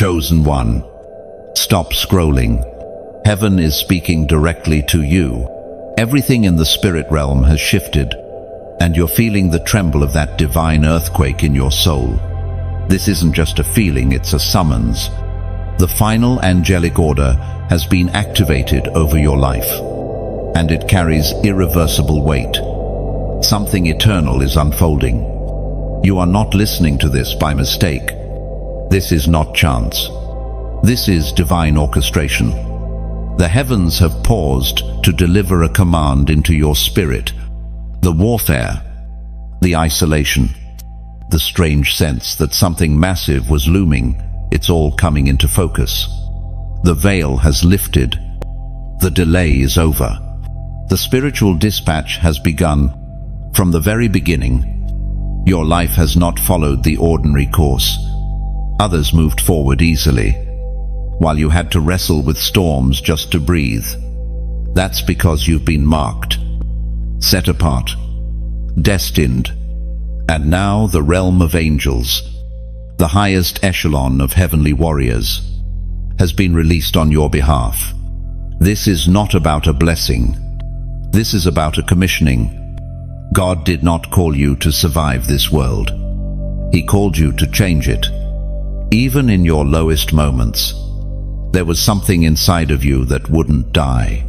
Chosen one, stop scrolling. Heaven is speaking directly to you. Everything in the spirit realm has shifted, and you're feeling the tremble of that divine earthquake in your soul. This isn't just a feeling, it's a summons. The final angelic order has been activated over your life, and it carries irreversible weight. Something eternal is unfolding. You are not listening to this by mistake. This is not chance. This is divine orchestration. The heavens have paused to deliver a command into your spirit. The warfare, the isolation, the strange sense that something massive was looming, it's all coming into focus. The veil has lifted. The delay is over. The spiritual dispatch has begun. From the very beginning, your life has not followed the ordinary course. Others moved forward easily, while you had to wrestle with storms just to breathe. That's because you've been marked, set apart, destined, and now the realm of angels, the highest echelon of heavenly warriors, has been released on your behalf. This is not about a blessing. This is about a commissioning. God did not call you to survive this world. He called you to change it. Even in your lowest moments, there was something inside of you that wouldn't die.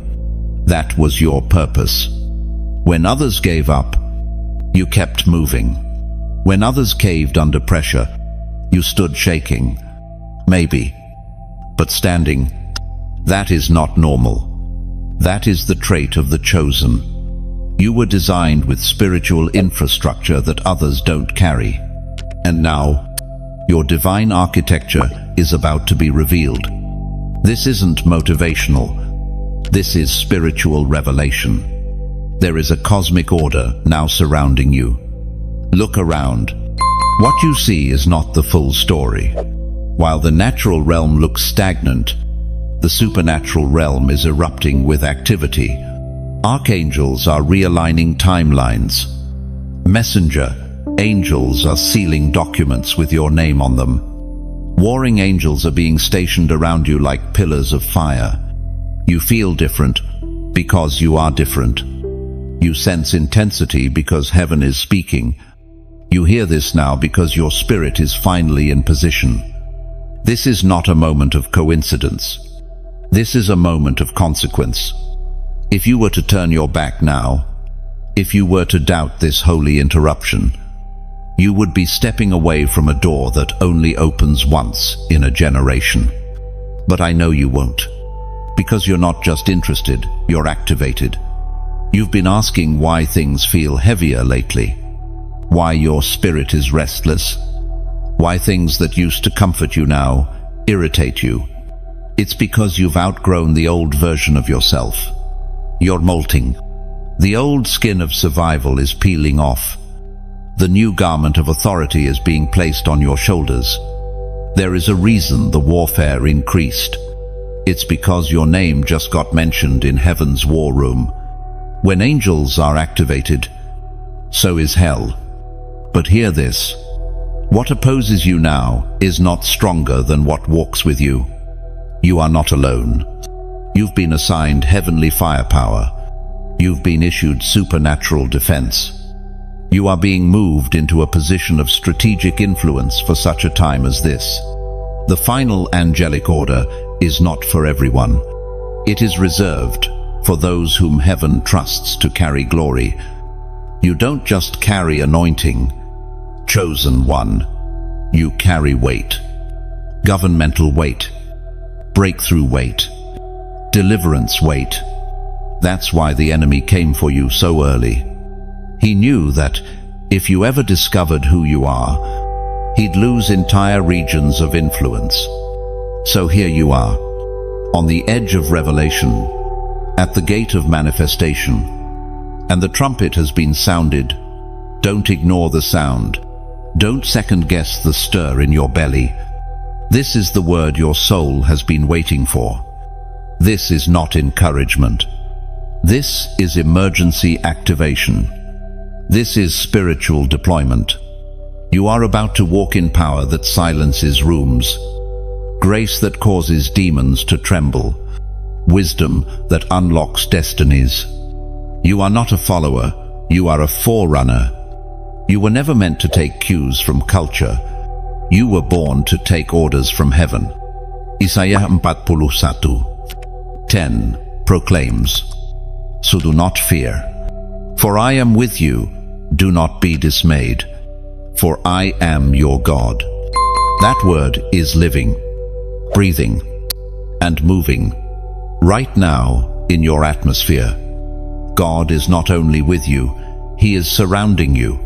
That was your purpose. When others gave up, you kept moving. When others caved under pressure, you stood shaking. Maybe, but standing. That is not normal. That is the trait of the chosen. You were designed with spiritual infrastructure that others don't carry. And now, your divine architecture is about to be revealed. This isn't motivational. This is spiritual revelation. There is a cosmic order now surrounding you. Look around. What you see is not the full story. While the natural realm looks stagnant, the supernatural realm is erupting with activity. Archangels are realigning timelines. Messenger angels are sealing documents with your name on them. Warring angels are being stationed around you like pillars of fire. You feel different because you are different. You sense intensity because heaven is speaking. You hear this now because your spirit is finally in position. This is not a moment of coincidence. This is a moment of consequence. If you were to turn your back now, if you were to doubt this holy interruption, you would be stepping away from a door that only opens once in a generation. But I know you won't, because you're not just interested, you're activated. You've been asking why things feel heavier lately, why your spirit is restless, why things that used to comfort you now irritate you. It's because you've outgrown the old version of yourself. You're molting. The old skin of survival is peeling off. The new garment of authority is being placed on your shoulders. There is a reason the warfare increased. It's because your name just got mentioned in heaven's war room. When angels are activated, so is hell. But hear this. What opposes you now is not stronger than what walks with you. You are not alone. You've been assigned heavenly firepower. You've been issued supernatural defense. You are being moved into a position of strategic influence for such a time as this. The final angelic order is not for everyone. It is reserved for those whom heaven trusts to carry glory. You don't just carry anointing, chosen one. You carry weight. Governmental weight. Breakthrough weight. Deliverance weight. That's why the enemy came for you so early. He knew that if you ever discovered who you are, he'd lose entire regions of influence. So here you are, on the edge of revelation, at the gate of manifestation, and the trumpet has been sounded. Don't ignore the sound. Don't second-guess the stir in your belly. This is the word your soul has been waiting for. This is not encouragement. This is emergency activation. This is spiritual deployment. You are about to walk in power that silences rooms, grace that causes demons to tremble, wisdom that unlocks destinies. You are not a follower, you are a forerunner. You were never meant to take cues from culture. You were born to take orders from heaven. Isaiah 41:10 proclaims, "So do not fear, for I am with you. Do not be dismayed, for I am your God." That word is living, breathing, and moving right now in your atmosphere. God is not only with you, He is surrounding you,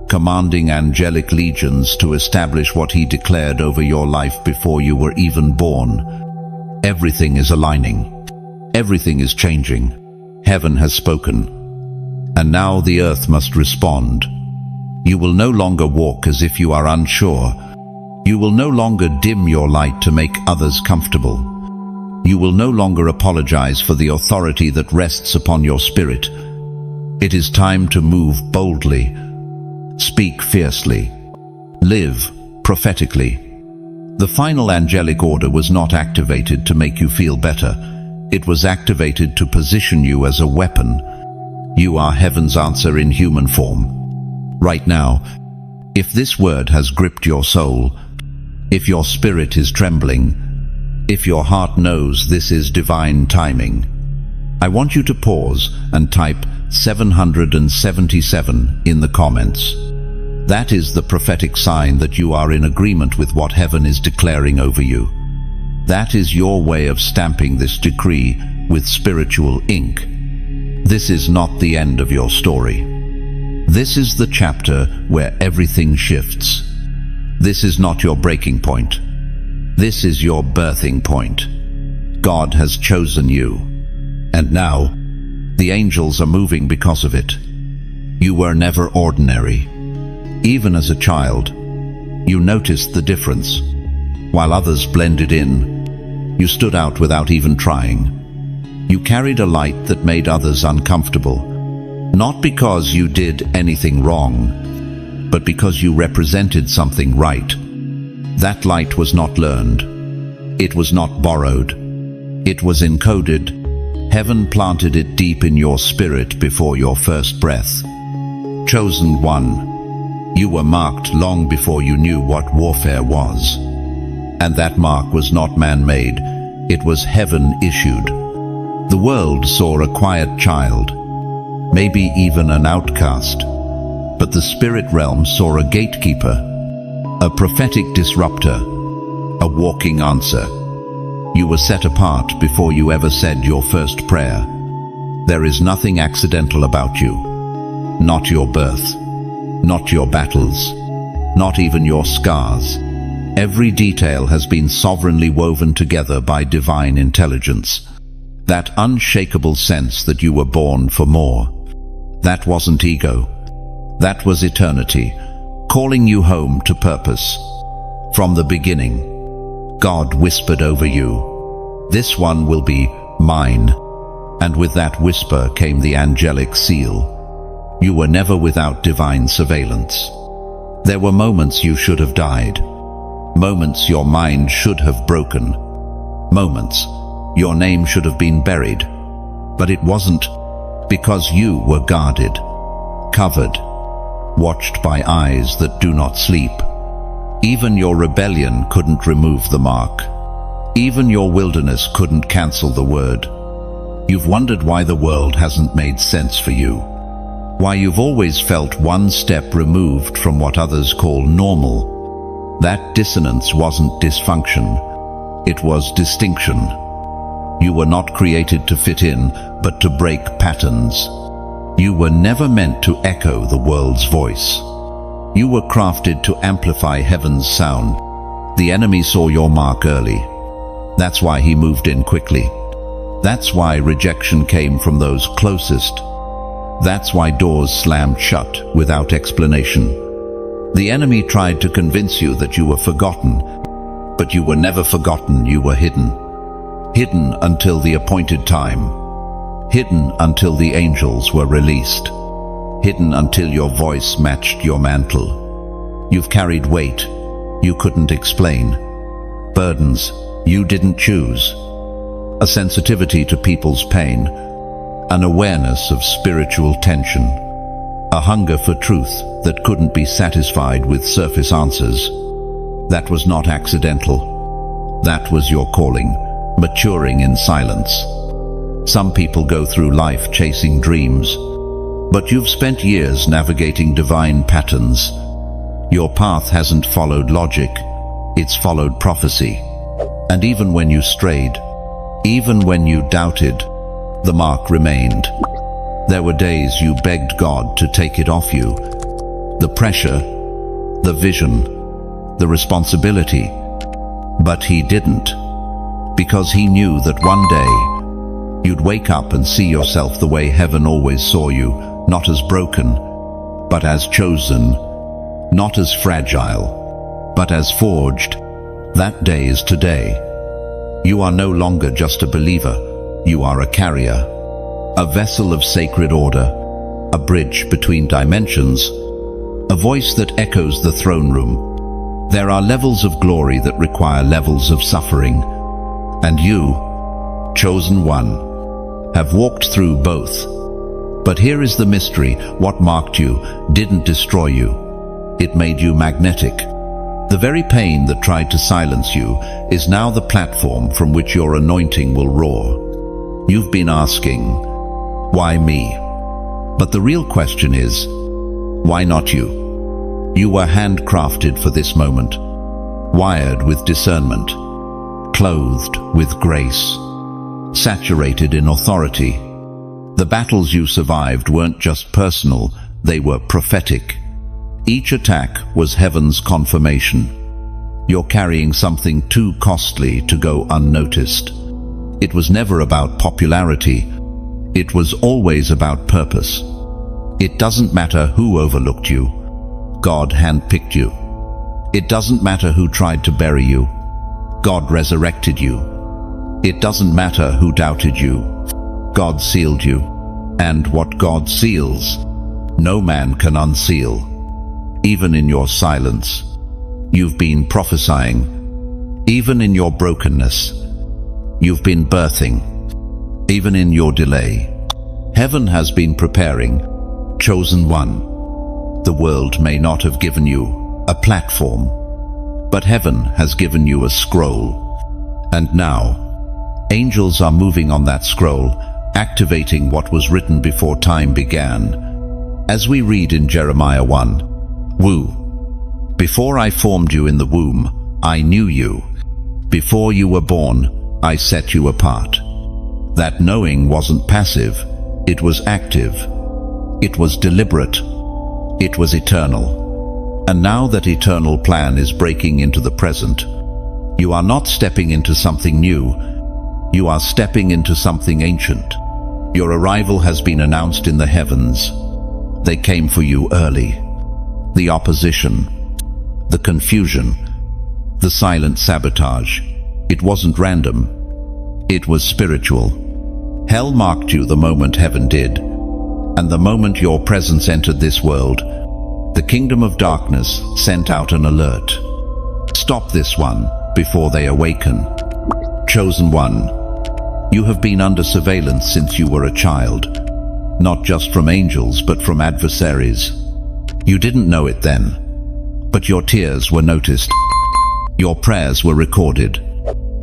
commanding angelic legions to establish what He declared over your life before you were even born. Everything is aligning. Everything is changing. Heaven has spoken. And now the earth must respond. You will no longer walk as if you are unsure. You will no longer dim your light to make others comfortable. You will no longer apologize for the authority that rests upon your spirit. It is time to move boldly, speak fiercely, live prophetically. The final angelic order was not activated to make you feel better. It was activated to position you as a weapon. You are heaven's answer in human form. Right now, if this word has gripped your soul, if your spirit is trembling, if your heart knows this is divine timing, I want you to pause and type 777 in the comments. That is the prophetic sign that you are in agreement with what heaven is declaring over you. That is your way of stamping this decree with spiritual ink. This is not the end of your story. This is the chapter where everything shifts. This is not your breaking point. This is your birthing point. God has chosen you. And now, the angels are moving because of it. You were never ordinary. Even as a child, you noticed the difference. While others blended in, you stood out without even trying. You carried a light that made others uncomfortable, not because you did anything wrong, but because you represented something right. That light was not learned. It was not borrowed. It was encoded. Heaven planted it deep in your spirit before your first breath. Chosen one. You were marked long before you knew what warfare was. And that mark was not man-made. It was heaven-issued. The world saw a quiet child, maybe even an outcast. But the spirit realm saw a gatekeeper, a prophetic disruptor, a walking answer. You were set apart before you ever said your first prayer. There is nothing accidental about you. Not your birth, not your battles, not even your scars. Every detail has been sovereignly woven together by divine intelligence. That unshakable sense that you were born for more. That wasn't ego. That was eternity, calling you home to purpose. From the beginning, God whispered over you, "This one will be mine." And with that whisper came the angelic seal. You were never without divine surveillance. There were moments you should have died. Moments your mind should have broken. Moments your name should have been buried. But it wasn't, because you were guarded, covered, watched by eyes that do not sleep. Even your rebellion couldn't remove the mark. Even your wilderness couldn't cancel the word. You've wondered why the world hasn't made sense for you. Why you've always felt one step removed from what others call normal. That dissonance wasn't dysfunction. It was distinction. You were not created to fit in, but to break patterns. You were never meant to echo the world's voice. You were crafted to amplify heaven's sound. The enemy saw your mark early. That's why he moved in quickly. That's why rejection came from those closest. That's why doors slammed shut without explanation. The enemy tried to convince you that you were forgotten, but you were never forgotten, you were hidden. Hidden until the appointed time. Hidden until the angels were released. Hidden until your voice matched your mantle. You've carried weight you couldn't explain, burdens you didn't choose, a sensitivity to people's pain, an awareness of spiritual tension, a hunger for truth that couldn't be satisfied with surface answers. That was not accidental. That was your calling, maturing in silence. Some people go through life chasing dreams, but you've spent years navigating divine patterns. Your path hasn't followed logic, it's followed prophecy. And even when you strayed, even when you doubted, the mark remained. There were days you begged God to take it off you. The pressure, the vision, the responsibility. But he didn't, because he knew that one day you'd wake up and see yourself the way heaven always saw you, not as broken, but as chosen, not as fragile, but as forged. That day is today. You are no longer just a believer, you are a carrier, a vessel of sacred order, a bridge between dimensions, a voice that echoes the throne room. There are levels of glory that require levels of suffering, and you, chosen one, have walked through both. But here is the mystery: what marked you didn't destroy you. It made you magnetic. The very pain that tried to silence you is now the platform from which your anointing will roar. You've been asking, why me? But the real question is, why not you? You were handcrafted for this moment, wired with discernment, clothed with grace, saturated in authority. The battles you survived weren't just personal, they were prophetic. Each attack was heaven's confirmation. You're carrying something too costly to go unnoticed. It was never about popularity. It was always about purpose. It doesn't matter who overlooked you. God handpicked you. It doesn't matter who tried to bury you. God resurrected you. It doesn't matter who doubted you. God sealed you. And what God seals, no man can unseal. Even in your silence, you've been prophesying. Even in your brokenness, you've been birthing. Even in your delay, heaven has been preparing. Chosen one. The world may not have given you a platform, but heaven has given you a scroll. And now, angels are moving on that scroll, activating what was written before time began. As we read in Jeremiah 1, Woo. Before I formed you in the womb, I knew you. Before you were born, I set you apart. That knowing wasn't passive, it was active. It was deliberate. It was eternal. And now that eternal plan is breaking into the present, you are not stepping into something new. You are stepping into something ancient. Your arrival has been announced in the heavens. They came for you early. The opposition, the confusion, the silent sabotage. It wasn't random. It was spiritual. Hell marked you the moment heaven did. And the moment your presence entered this world, the kingdom of darkness sent out an alert. Stop this one before they awaken. Chosen one, you have been under surveillance since you were a child, not just from angels but from adversaries. You didn't know it then, but your tears were noticed. Your prayers were recorded.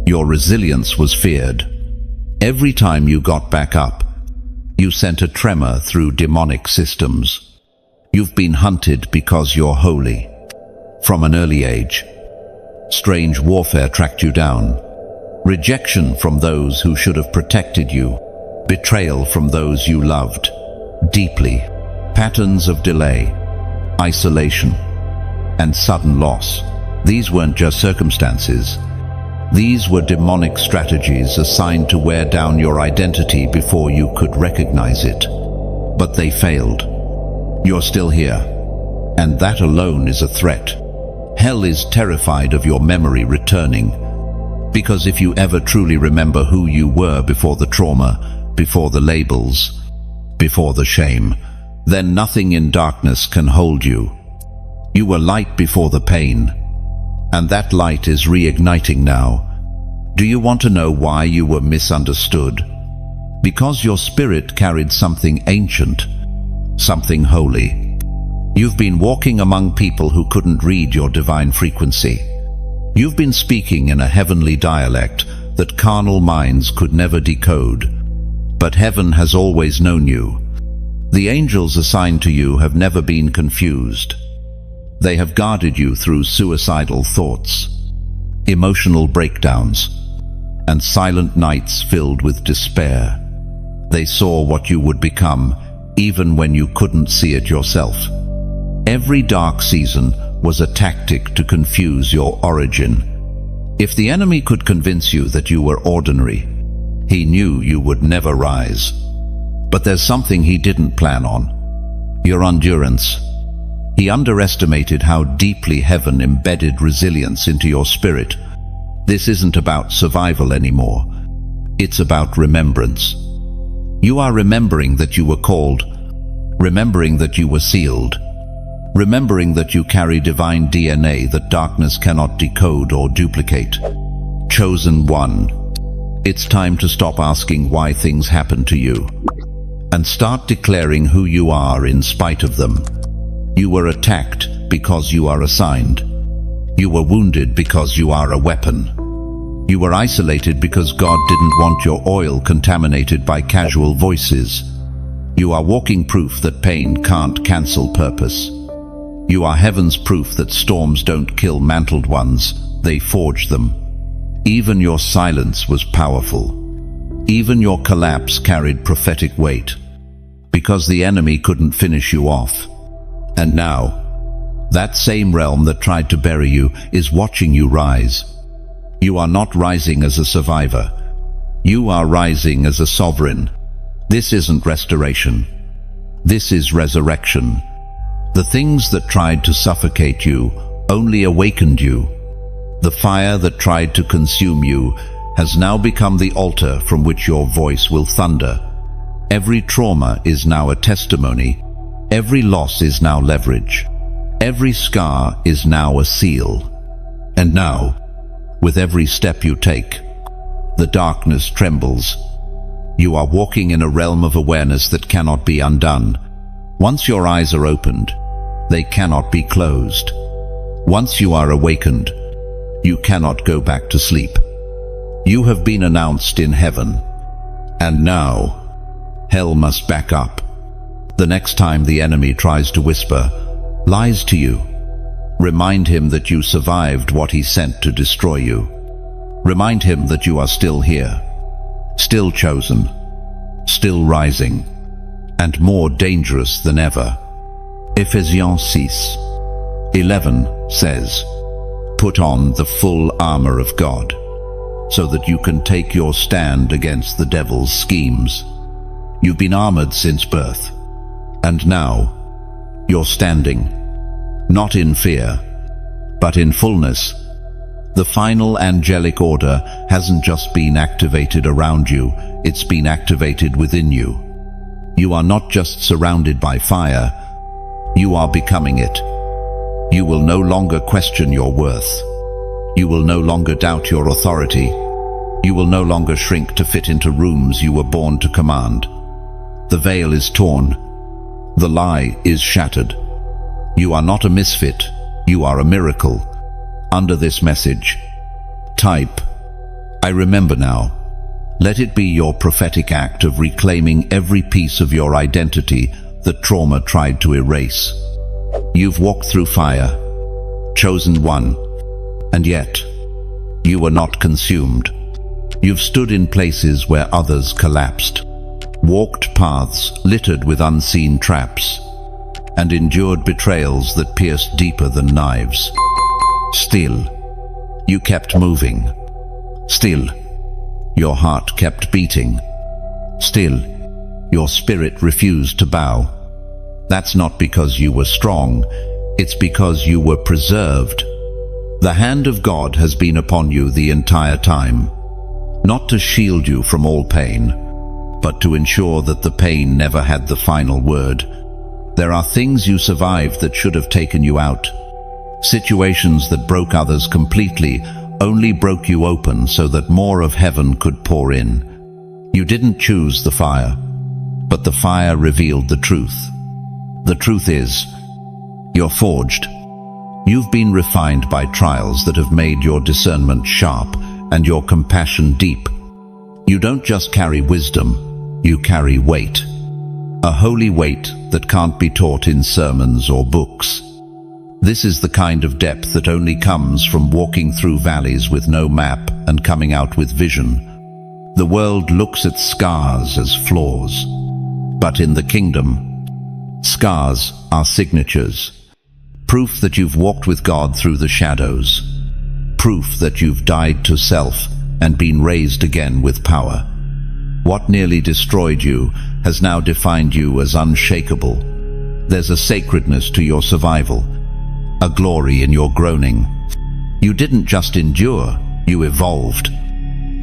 Your resilience was feared. Every time you got back up, you sent a tremor through demonic systems. You've been hunted because you're holy. From an early age, strange warfare tracked you down. Rejection from those who should have protected you. Betrayal from those you loved deeply. Patterns of delay, isolation, and sudden loss. These weren't just circumstances. These were demonic strategies assigned to wear down your identity before you could recognize it. But they failed. You're still here, and that alone is a threat. Hell is terrified of your memory returning, because if you ever truly remember who you were before the trauma, before the labels, before the shame, then nothing in darkness can hold you. You were light before the pain, And that light is reigniting now. Do you want to know why you were misunderstood? Because your spirit carried something ancient, something holy. You've been walking among people who couldn't read your divine frequency. You've been speaking in a heavenly dialect that carnal minds could never decode. But heaven has always known you. The angels assigned to you have never been confused. They have guarded you through suicidal thoughts, emotional breakdowns, and silent nights filled with despair. They saw what you would become, even when you couldn't see it yourself. Every dark season was a tactic to confuse your origin. If the enemy could convince you that you were ordinary, he knew you would never rise. But there's something he didn't plan on: your endurance. He underestimated how deeply heaven embedded resilience into your spirit. This isn't about survival anymore. It's about remembrance. You are remembering that you were called, remembering that you were sealed, remembering that you carry divine DNA that darkness cannot decode or duplicate. Chosen one. It's time to stop asking why things happen to you, and start declaring who you are in spite of them. You were attacked because you are assigned. You were wounded because you are a weapon. You were isolated because God didn't want your oil contaminated by casual voices. You are walking proof that pain can't cancel purpose. You are heaven's proof that storms don't kill mantled ones, they forge them. Even your silence was powerful. Even your collapse carried prophetic weight, because the enemy couldn't finish you off. And now, that same realm that tried to bury you is watching you rise. You are not rising as a survivor. You are rising as a sovereign. This isn't restoration. This is resurrection. The things that tried to suffocate you only awakened you. The fire that tried to consume you has now become the altar from which your voice will thunder. Every trauma is now a testimony. Every loss is now leverage. Every scar is now a seal. And now, with every step you take, the darkness trembles. You are walking in a realm of awareness that cannot be undone. Once your eyes are opened, they cannot be closed. Once you are awakened, you cannot go back to sleep. You have been announced in heaven. And now, hell must back up. The next time the enemy tries to whisper lies to you, remind him that you survived what he sent to destroy you. Remind him that you are still here, still chosen, still rising, and more dangerous than ever. Ephesians 6:11 says, "Put on the full armor of God, so that you can take your stand against the devil's schemes." You've been armored since birth, and now you're standing, not in fear, but in fullness. The final angelic order hasn't just been activated around you, it's been activated within you. You are not just surrounded by fire, you are becoming it. You will no longer question your worth. You will no longer doubt your authority. You will no longer shrink to fit into rooms you were born to command. The veil is torn. The lie is shattered. You are not a misfit, you are a miracle. Under this message, type, "I remember now." Let it be your prophetic act of reclaiming every piece of your identity that trauma tried to erase. You've walked through fire, chosen one, and yet you were not consumed. You've stood in places where others collapsed, walked paths littered with unseen traps, and endured betrayals that pierced deeper than knives. Still, you kept moving. Still, your heart kept beating. Still, your spirit refused to bow. That's not because you were strong, it's because you were preserved. The hand of God has been upon you the entire time, not to shield you from all pain, but to ensure that the pain never had the final word. There are things you survived that should have taken you out. Situations that broke others completely only broke you open so that more of heaven could pour in. You didn't choose the fire, but the fire revealed the truth. The truth is, you're forged. You've been refined by trials that have made your discernment sharp and your compassion deep. You don't just carry wisdom, you carry weight. A holy weight that can't be taught in sermons or books. This is the kind of depth that only comes from walking through valleys with no map and coming out with vision. The world looks at scars as flaws, but in the kingdom, scars are signatures. Proof that you've walked with God through the shadows. Proof that you've died to self and been raised again with power. What nearly destroyed you has now defined you as unshakable. There's a sacredness to your survival, a glory in your groaning. You didn't just endure, you evolved.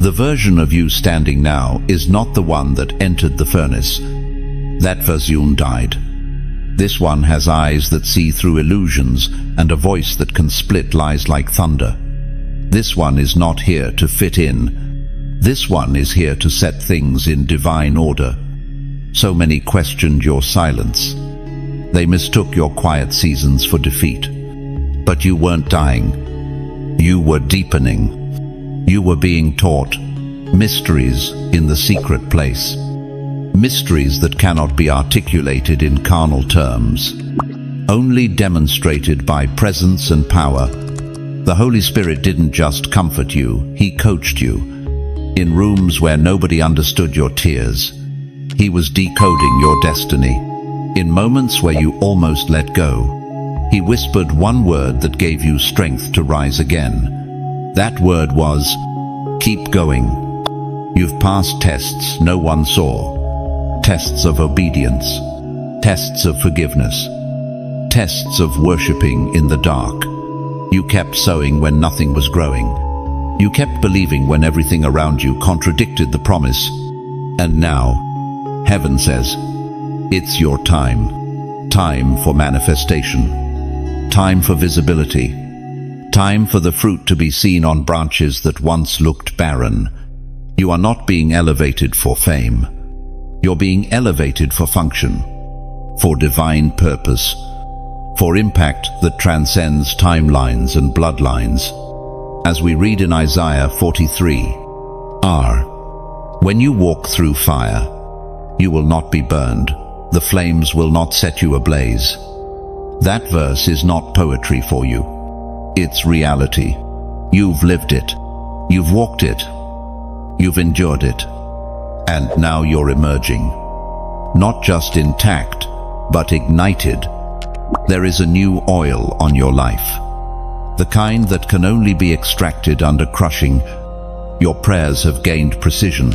The version of you standing now is not the one that entered the furnace. That version died. This one has eyes that see through illusions and a voice that can split lies like thunder. This one is not here to fit in. This one is here to set things in divine order. So many questioned your silence. They mistook your quiet seasons for defeat. But you weren't dying. You were deepening. You were being taught mysteries in the secret place. Mysteries that cannot be articulated in carnal terms, only demonstrated by presence and power. The Holy Spirit didn't just comfort you, He coached you. In rooms where nobody understood your tears, He was decoding your destiny. In moments where you almost let go, He whispered one word that gave you strength to rise again. That word was, keep going. You've passed tests no one saw. Tests of obedience, tests of forgiveness, tests of worshipping in the dark. You kept sowing when nothing was growing. You kept believing when everything around you contradicted the promise. And now, heaven says, it's your time. Time for manifestation. Time for visibility. Time for the fruit to be seen on branches that once looked barren. You are not being elevated for fame. You're being elevated for function, for divine purpose, for impact that transcends timelines and bloodlines. As we read in Isaiah 43:R, when you walk through fire, you will not be burned. The flames will not set you ablaze. That verse is not poetry for you. It's reality. You've lived it. You've walked it. You've endured it. And now you're emerging, not just intact, but ignited. There is a new oil on your life, the kind that can only be extracted under crushing. Your prayers have gained precision,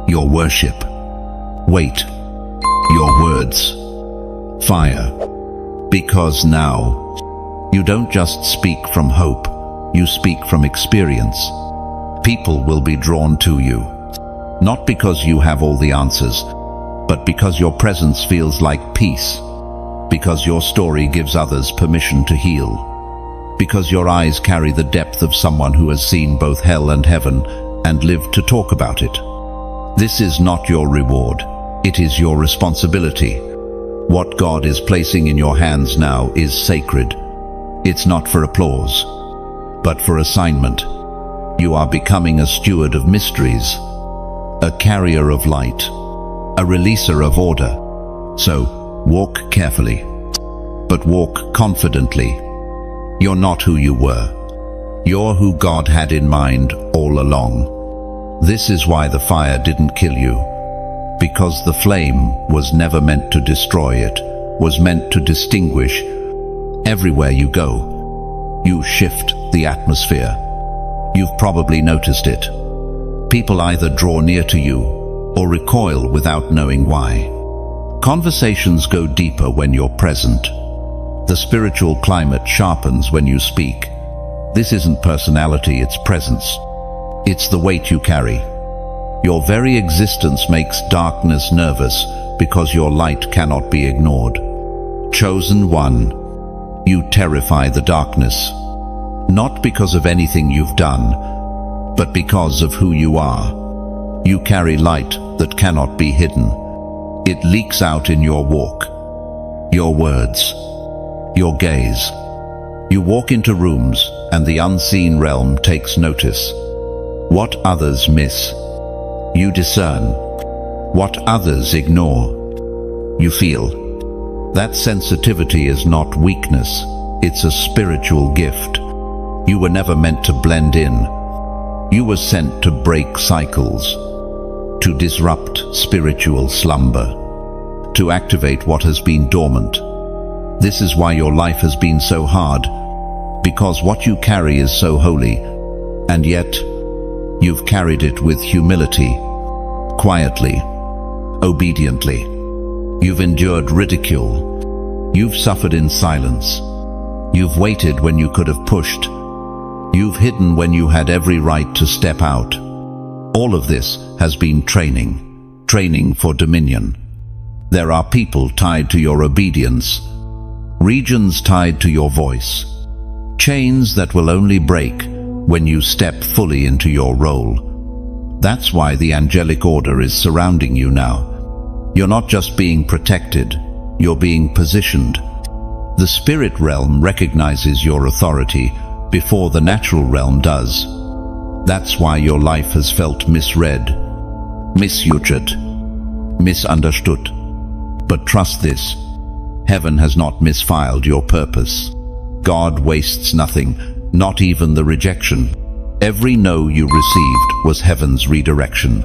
your worship, weight, your words, fire. Because now, you don't just speak from hope, you speak from experience. People will be drawn to you. Not because you have all the answers, but because your presence feels like peace, because your story gives others permission to heal, because your eyes carry the depth of someone who has seen both hell and heaven and lived to talk about it. This is not your reward, it is your responsibility. What God is placing in your hands now is sacred. It's not for applause, but for assignment. You are becoming a steward of mysteries, a carrier of light, a releaser of order. So, walk carefully, but walk confidently. You're not who you were. You're who God had in mind all along. This is why the fire didn't kill you, because the flame was never meant to destroy, it was meant to distinguish. Everywhere you go, you shift the atmosphere. You've probably noticed it. People either draw near to you or recoil without knowing why. Conversations go deeper when you're present. The spiritual climate sharpens when you speak. This isn't personality, it's presence. It's the weight you carry. Your very existence makes darkness nervous because your light cannot be ignored. Chosen one, You terrify the darkness, not because of anything you've done, but because of who you are. You carry light that cannot be hidden. It leaks out in your walk, your words, your gaze. You walk into rooms and the unseen realm takes notice. What others miss, you discern. What others ignore, you feel. That sensitivity is not weakness, it's a spiritual gift. You were never meant to blend in. You were sent to break cycles, to disrupt spiritual slumber, to activate what has been dormant. This is why your life has been so hard, because what you carry is so holy, and yet you've carried it with humility, quietly, obediently. You've endured ridicule. You've suffered in silence. You've waited when you could have pushed. You've hidden when you had every right to step out. All of this has been training for dominion. There are people tied to your obedience, regions tied to your voice, chains that will only break when you step fully into your role. That's why the angelic order is surrounding you now. You're not just being protected, you're being positioned. The spirit realm recognizes your authority before the natural realm does. That's why your life has felt misread, misjudged, misunderstood. But trust this, heaven has not misfiled your purpose. God wastes nothing, not even the rejection. Every no you received was heaven's redirection.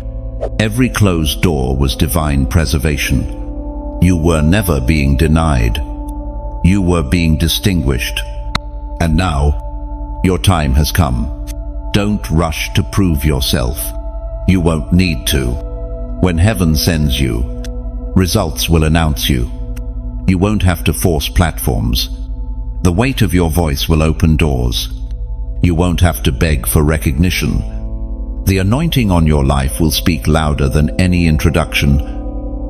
Every closed door was divine preservation. You were never being denied. You were being distinguished. And now, your time has come. Don't rush to prove yourself. You won't need to. When heaven sends you, results will announce you. You won't have to force platforms. The weight of your voice will open doors. You won't have to beg for recognition. The anointing on your life will speak louder than any introduction.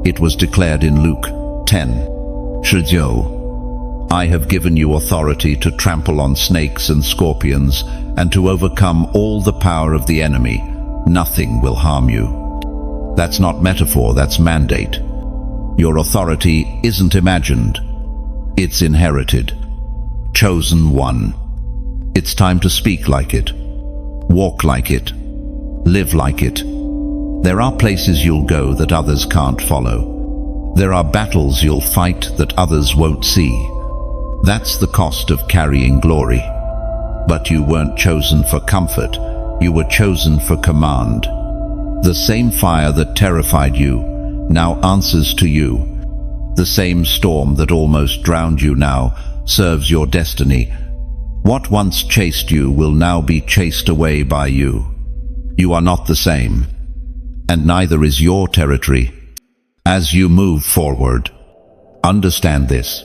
It was declared in Luke 10:10. I have given you authority to trample on snakes and scorpions and to overcome all the power of the enemy. Nothing will harm you. That's not metaphor, that's mandate. Your authority isn't imagined. It's inherited. Chosen one. It's time to speak like it. Walk like it. Live like it. There are places you'll go that others can't follow. There are battles you'll fight that others won't see. That's the cost of carrying glory. But you weren't chosen for comfort. You were chosen for command. The same fire that terrified you now answers to you. The same storm that almost drowned you now serves your destiny. What once chased you will now be chased away by you. You are not the same, and neither is your territory. As you move forward, understand this.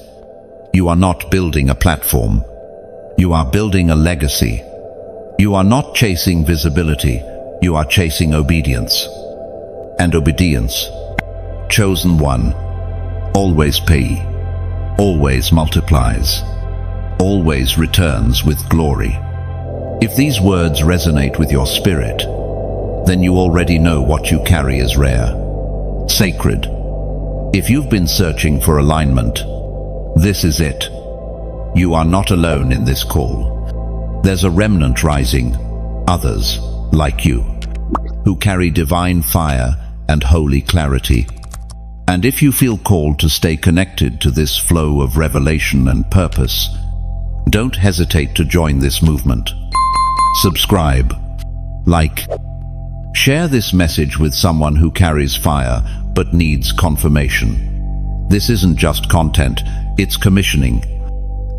You are not building a platform. You are building a legacy. You are not chasing visibility. You are chasing obedience. And obedience, chosen one, always pay, always multiplies, always returns with glory. If these words resonate with your spirit, then you already know what you carry is rare, sacred. If you've been searching for alignment, this is it. You are not alone in this call. There's a remnant rising, others like you, who carry divine fire and holy clarity. And if you feel called to stay connected to this flow of revelation and purpose, don't hesitate to join this movement. Subscribe, like, share this message with someone who carries fire but needs confirmation. This isn't just content, it's commissioning.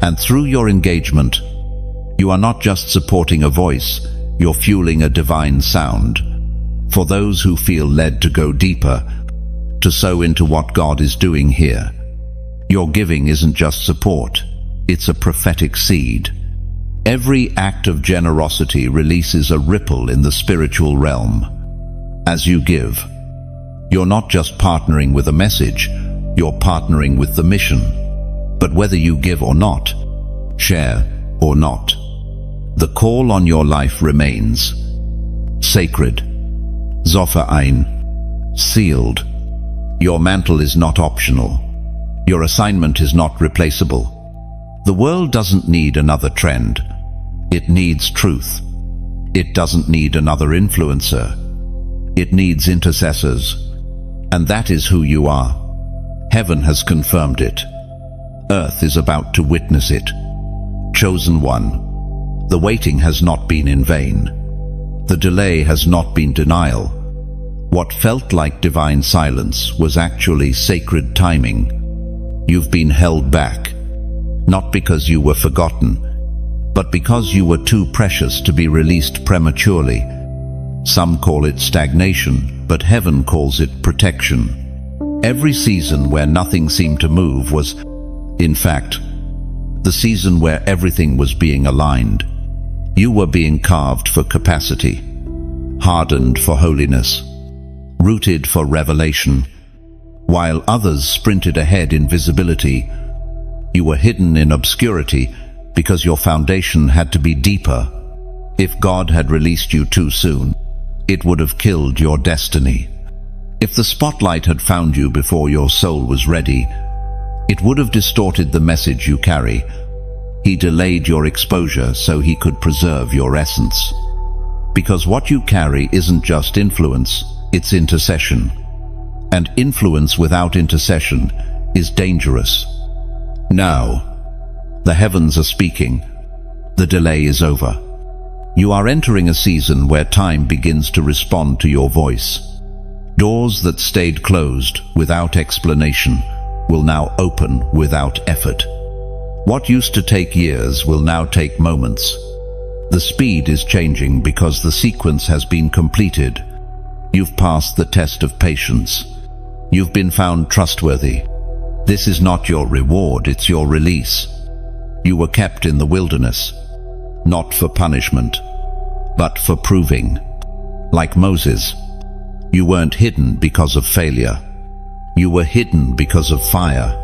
And through your engagement, you are not just supporting a voice, you're fueling a divine sound. For those who feel led to go deeper, to sow into what God is doing here, your giving isn't just support, it's a prophetic seed. Every act of generosity releases a ripple in the spiritual realm. As you give, you're not just partnering with a message, you're partnering with the mission. But whether you give or not, share or not. The call on your life remains sacred, Zopher Ein, sealed. Your mantle is not optional. Your assignment is not replaceable. The world doesn't need another trend. It needs truth. It doesn't need another influencer. It needs intercessors. And that is who you are. Heaven has confirmed it. Earth is about to witness it. Chosen one, the waiting has not been in vain. The delay has not been denial. What felt like divine silence was actually sacred timing. You've been held back, not because you were forgotten, but because you were too precious to be released prematurely. Some call it stagnation, but heaven calls it protection. Every season where nothing seemed to move was, in fact, the season where everything was being aligned. You were being carved for capacity, hardened for holiness, rooted for revelation. While others sprinted ahead in visibility, you were hidden in obscurity because your foundation had to be deeper. If God had released you too soon, it would have killed your destiny. If the spotlight had found you before your soul was ready, it would have distorted the message you carry. He delayed your exposure so he could preserve your essence. Because what you carry isn't just influence, it's intercession. And influence without intercession is dangerous. Now, the heavens are speaking. The delay is over. You are entering a season where time begins to respond to your voice. Doors that stayed closed without explanation will now open without effort. What used to take years will now take moments. The speed is changing because the sequence has been completed. You've passed the test of patience. You've been found trustworthy. This is not your reward, it's your release. You were kept in the wilderness, not for punishment, but for proving. Like Moses, you weren't hidden because of failure. You were hidden because of fire.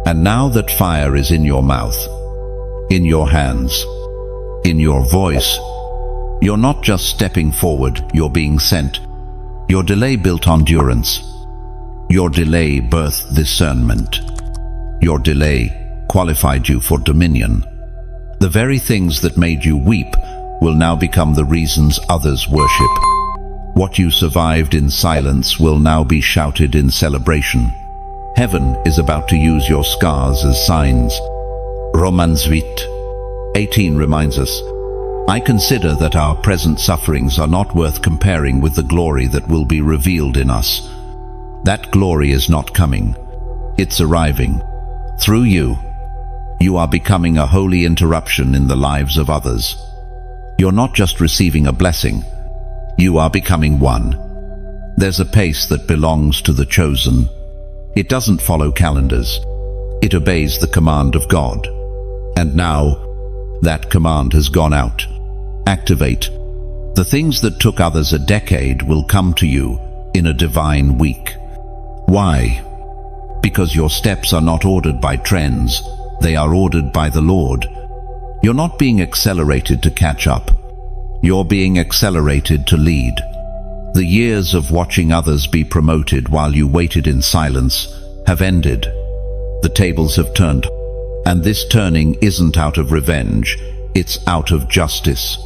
And now that fire is in your mouth, in your hands, in your voice, you're not just stepping forward, you're being sent. Your delay built endurance. Your delay birthed discernment. Your delay qualified you for dominion. The very things that made you weep will now become the reasons others worship. What you survived in silence will now be shouted in celebration. Heaven is about to use your scars as signs. Romans 8:18 reminds us, I consider that our present sufferings are not worth comparing with the glory that will be revealed in us. That glory is not coming. It's arriving. Through you, you are becoming a holy interruption in the lives of others. You're not just receiving a blessing, you are becoming one. There's a pace that belongs to the chosen. It doesn't follow calendars. It obeys the command of God. And now, that command has gone out. Activate. The things that took others a decade will come to you in a divine week. Why? Because your steps are not ordered by trends, they are ordered by the Lord. You're not being accelerated to catch up. You're being accelerated to lead. The years of watching others be promoted while you waited in silence have ended. The tables have turned, and this turning isn't out of revenge, it's out of justice.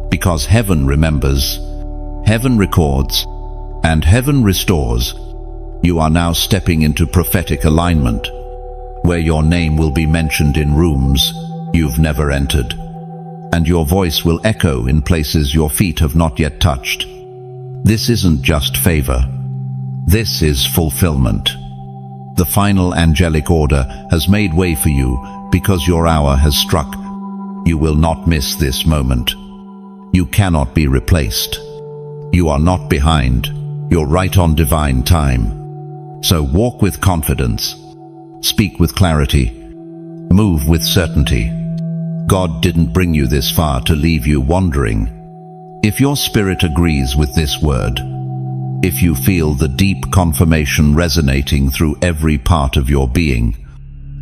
Because heaven remembers, heaven records, and heaven restores. You are now stepping into prophetic alignment, where your name will be mentioned in rooms you've never entered, and your voice will echo in places your feet have not yet touched. This isn't just favor. This is fulfillment. The final angelic order has made way for you because your hour has struck. You will not miss this moment. You cannot be replaced. You are not behind. You're right on divine time. So walk with confidence. Speak with clarity. Move with certainty. God didn't bring you this far to leave you wandering. If your spirit agrees with this word, if you feel the deep confirmation resonating through every part of your being,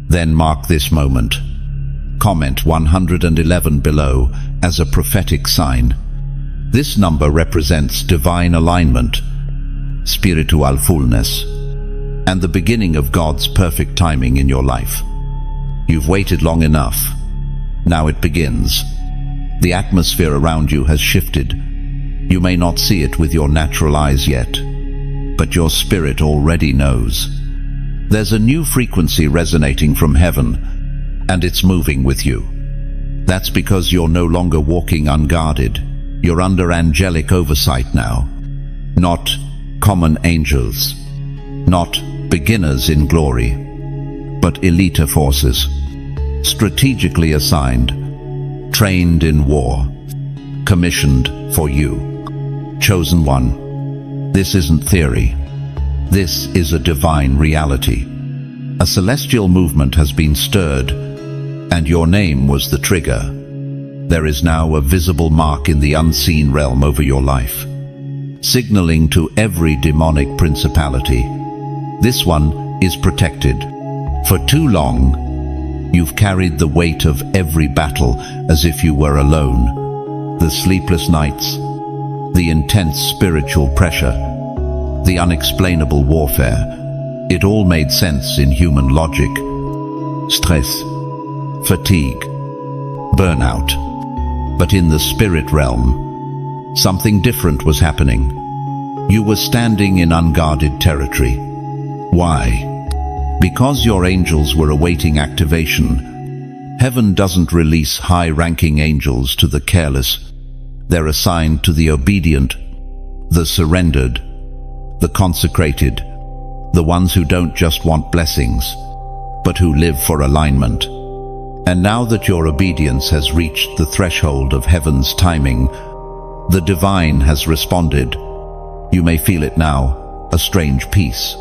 then mark this moment. comment 111 below as a prophetic sign. This number represents divine alignment, spiritual fullness, and the beginning of God's perfect timing in your life. You've waited long enough. Now it begins. The atmosphere around you has shifted. You may not see it with your natural eyes yet, but your spirit already knows. There's a new frequency resonating from heaven, and it's moving with you. That's because you're no longer walking unguarded. You're under angelic oversight now. Not common angels, not beginners in glory, but elite forces, strategically assigned, trained in war, commissioned for you. Chosen one. This isn't theory. This is a divine reality. A celestial movement has been stirred, and your name was the trigger. There is now a visible mark in the unseen realm over your life, signaling to every demonic principality. This one is protected. For too long, you've carried the weight of every battle as if you were alone. The sleepless nights, the intense spiritual pressure, the unexplainable warfare. It all made sense in human logic. Stress, fatigue, burnout. But in the spirit realm, something different was happening. You were standing in unguarded territory. Why? Because your angels were awaiting activation. Heaven doesn't release high-ranking angels to the careless. They're assigned to the obedient, the surrendered, the consecrated, the ones who don't just want blessings, but who live for alignment. And now that your obedience has reached the threshold of heaven's timing, the divine has responded. You may feel it now, a strange peace,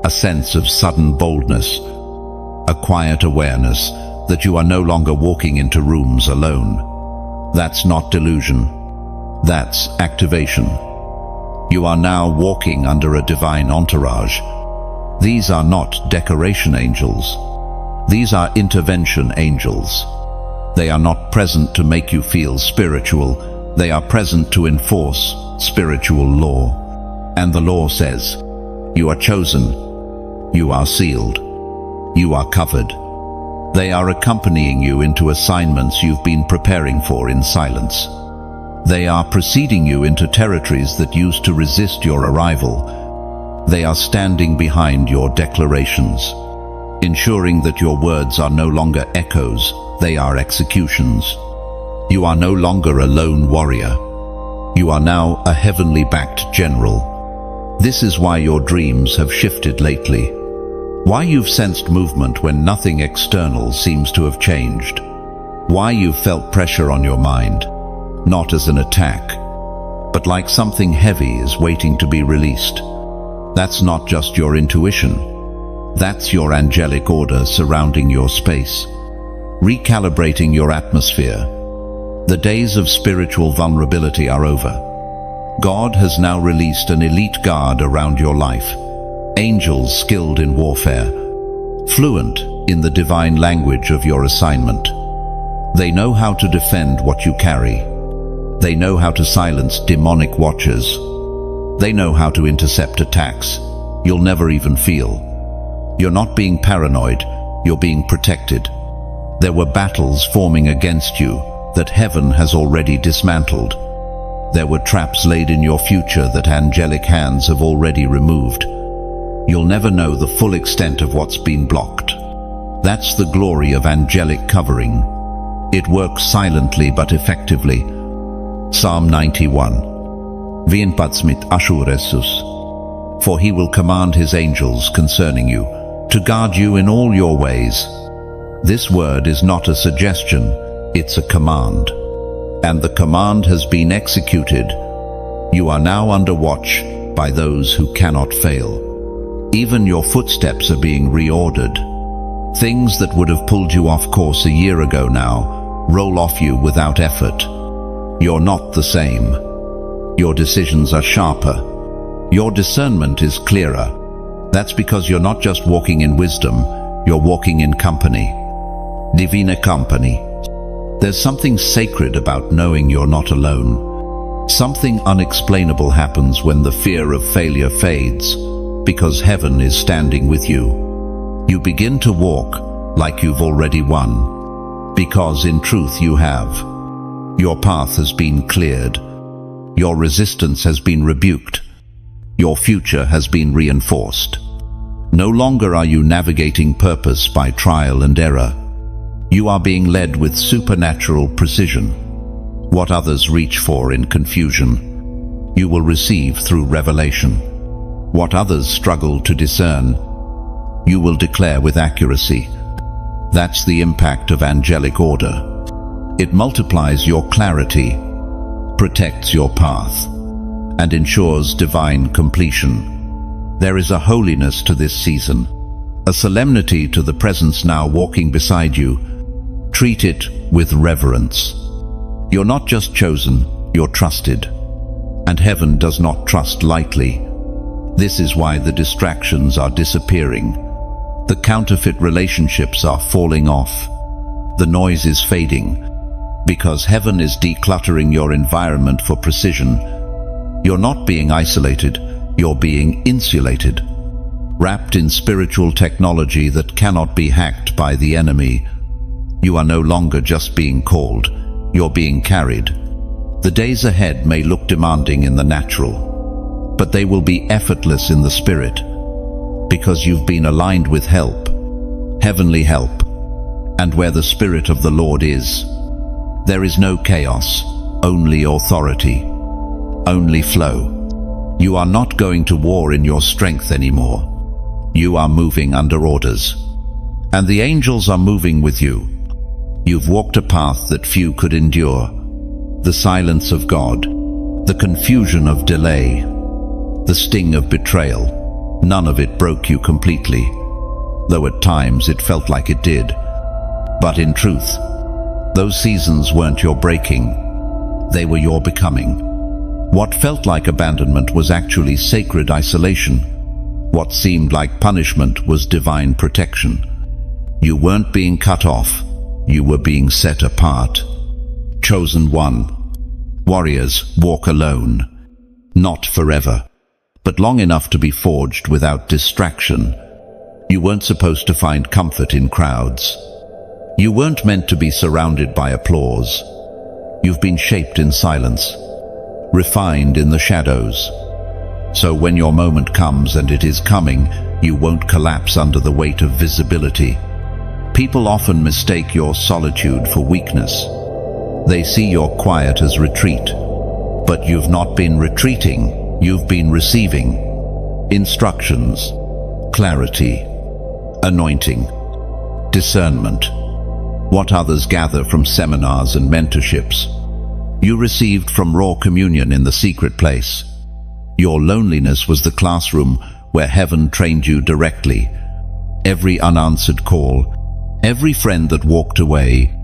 a sense of sudden boldness, a quiet awareness that you are no longer walking into rooms alone. That's not delusion. That's activation. You are now walking under a divine entourage. These are not decoration angels. These are intervention angels. They are not present to make you feel spiritual. They are present to enforce spiritual law. And the law says, you are chosen. You are sealed. You are covered. They are accompanying you into assignments you've been preparing for in silence. They are preceding you into territories that used to resist your arrival. They are standing behind your declarations, ensuring that your words are no longer echoes, they are executions. You are no longer a lone warrior. You are now a heavenly-backed general. This is why your dreams have shifted lately. Why you've sensed movement when nothing external seems to have changed. Why you've felt pressure on your mind, not as an attack, but like something heavy is waiting to be released. That's not just your intuition. That's your angelic order surrounding your space, recalibrating your atmosphere. The days of spiritual vulnerability are over. God has now released an elite guard around your life. Angels skilled in warfare, fluent in the divine language of your assignment. They know how to defend what you carry. They know how to silence demonic watchers. They know how to intercept attacks you'll never even feel. You're not being paranoid, you're being protected. There were battles forming against you that heaven has already dismantled. There were traps laid in your future that angelic hands have already removed. You'll never know the full extent of what's been blocked. That's the glory of angelic covering. It works silently but effectively. Psalm 91. Vienpats mit assuresus. For he will command his angels concerning you, to guard you in all your ways. This word is not a suggestion, it's a command. And the command has been executed. You are now under watch by those who cannot fail. Even your footsteps are being reordered. Things that would have pulled you off course a year ago now roll off you without effort. You're not the same. Your decisions are sharper. Your discernment is clearer. That's because you're not just walking in wisdom, you're walking in company. Divina company. There's something sacred about knowing you're not alone. Something unexplainable happens when the fear of failure fades, because heaven is standing with you. You begin to walk like you've already won, because in truth you have. Your path has been cleared. Your resistance has been rebuked. Your future has been reinforced. No longer are you navigating purpose by trial and error. You are being led with supernatural precision. What others reach for in confusion, you will receive through revelation. What others struggle to discern, you will declare with accuracy. That's the impact of angelic order. It multiplies your clarity, protects your path, and ensures divine completion. There is a holiness to this season, a solemnity to the presence now walking beside you. Treat it with reverence. You're not just chosen, you're trusted. And heaven does not trust lightly. This is why the distractions are disappearing. The counterfeit relationships are falling off. The noise is fading. Because heaven is decluttering your environment for precision. You're not being isolated, you're being insulated. Wrapped in spiritual technology that cannot be hacked by the enemy. You are no longer just being called, you're being carried. The days ahead may look demanding in the natural, but they will be effortless in the spirit, because you've been aligned with help, heavenly help. And where the Spirit of the Lord is, there is no chaos, only authority, only flow. You are not going to war in your strength anymore. You are moving under orders, and the angels are moving with you. You've walked a path that few could endure. The silence of God, the confusion of delay, the sting of betrayal, none of it broke you completely, though at times it felt like it did. But in truth, those seasons weren't your breaking, they were your becoming. What felt like abandonment was actually sacred isolation. What seemed like punishment was divine protection. You weren't being cut off, you were being set apart. Chosen one. Warriors walk alone. Not forever, but long enough to be forged without distraction. You weren't supposed to find comfort in crowds. You weren't meant to be surrounded by applause. You've been shaped in silence, refined in the shadows. So when your moment comes, and it is coming, you won't collapse under the weight of visibility. People often mistake your solitude for weakness. They see your quiet as retreat. But you've not been retreating, you've been receiving. Instructions, clarity, anointing, discernment. What others gather from seminars and mentorships, you received from raw communion in the secret place. Your loneliness was the classroom where heaven trained you directly. Every unanswered call, every friend that walked away,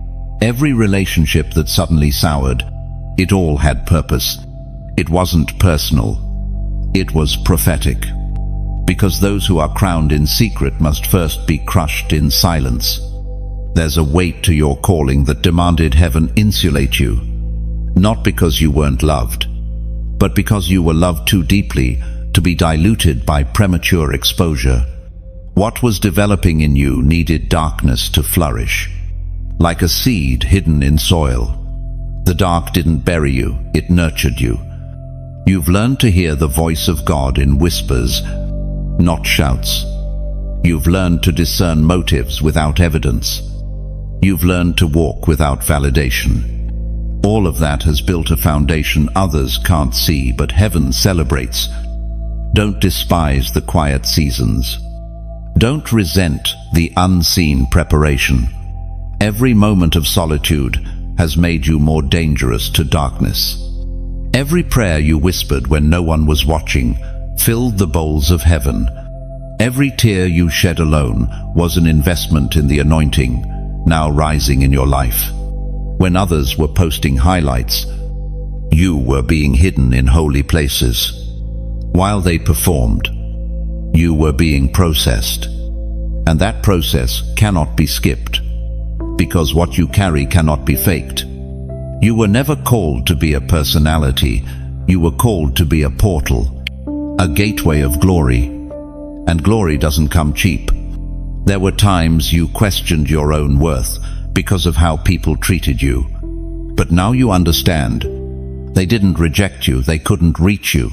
every relationship that suddenly soured, it all had purpose. It wasn't personal. It was prophetic. Because those who are crowned in secret must first be crushed in silence. There's a weight to your calling that demanded heaven insulate you. Not because you weren't loved, but because you were loved too deeply to be diluted by premature exposure. What was developing in you needed darkness to flourish. Like a seed hidden in soil. The dark didn't bury you, it nurtured you. You've learned to hear the voice of God in whispers, not shouts. You've learned to discern motives without evidence. You've learned to walk without validation. All of that has built a foundation others can't see, but heaven celebrates. Don't despise the quiet seasons. Don't resent the unseen preparation. Every moment of solitude has made you more dangerous to darkness. Every prayer you whispered when no one was watching filled the bowls of heaven. Every tear you shed alone was an investment in the anointing now rising in your life. When others were posting highlights, you were being hidden in holy places. While they performed, you were being processed. And that process cannot be skipped. because what you carry cannot be faked. You were never called to be a personality. You were called to be a portal, a gateway of glory. And glory doesn't come cheap. There were times you questioned your own worth because of how people treated you. But now you understand. They didn't reject you, they couldn't reach you.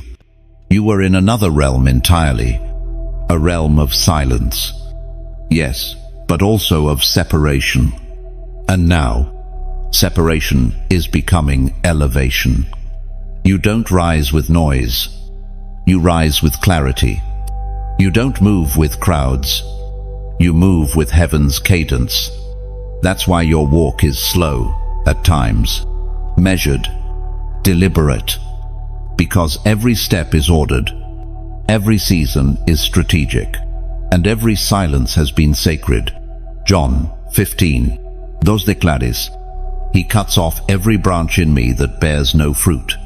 You were in another realm entirely, a realm of silence. Yes, but also of separation. And now, separation is becoming elevation. You don't rise with noise. You rise with clarity. You don't move with crowds. You move with heaven's cadence. That's why your walk is slow at times, measured, deliberate, because every step is ordered, every season is strategic, and every silence has been sacred. John 15. Dos declares, He cuts off every branch in me that bears no fruit,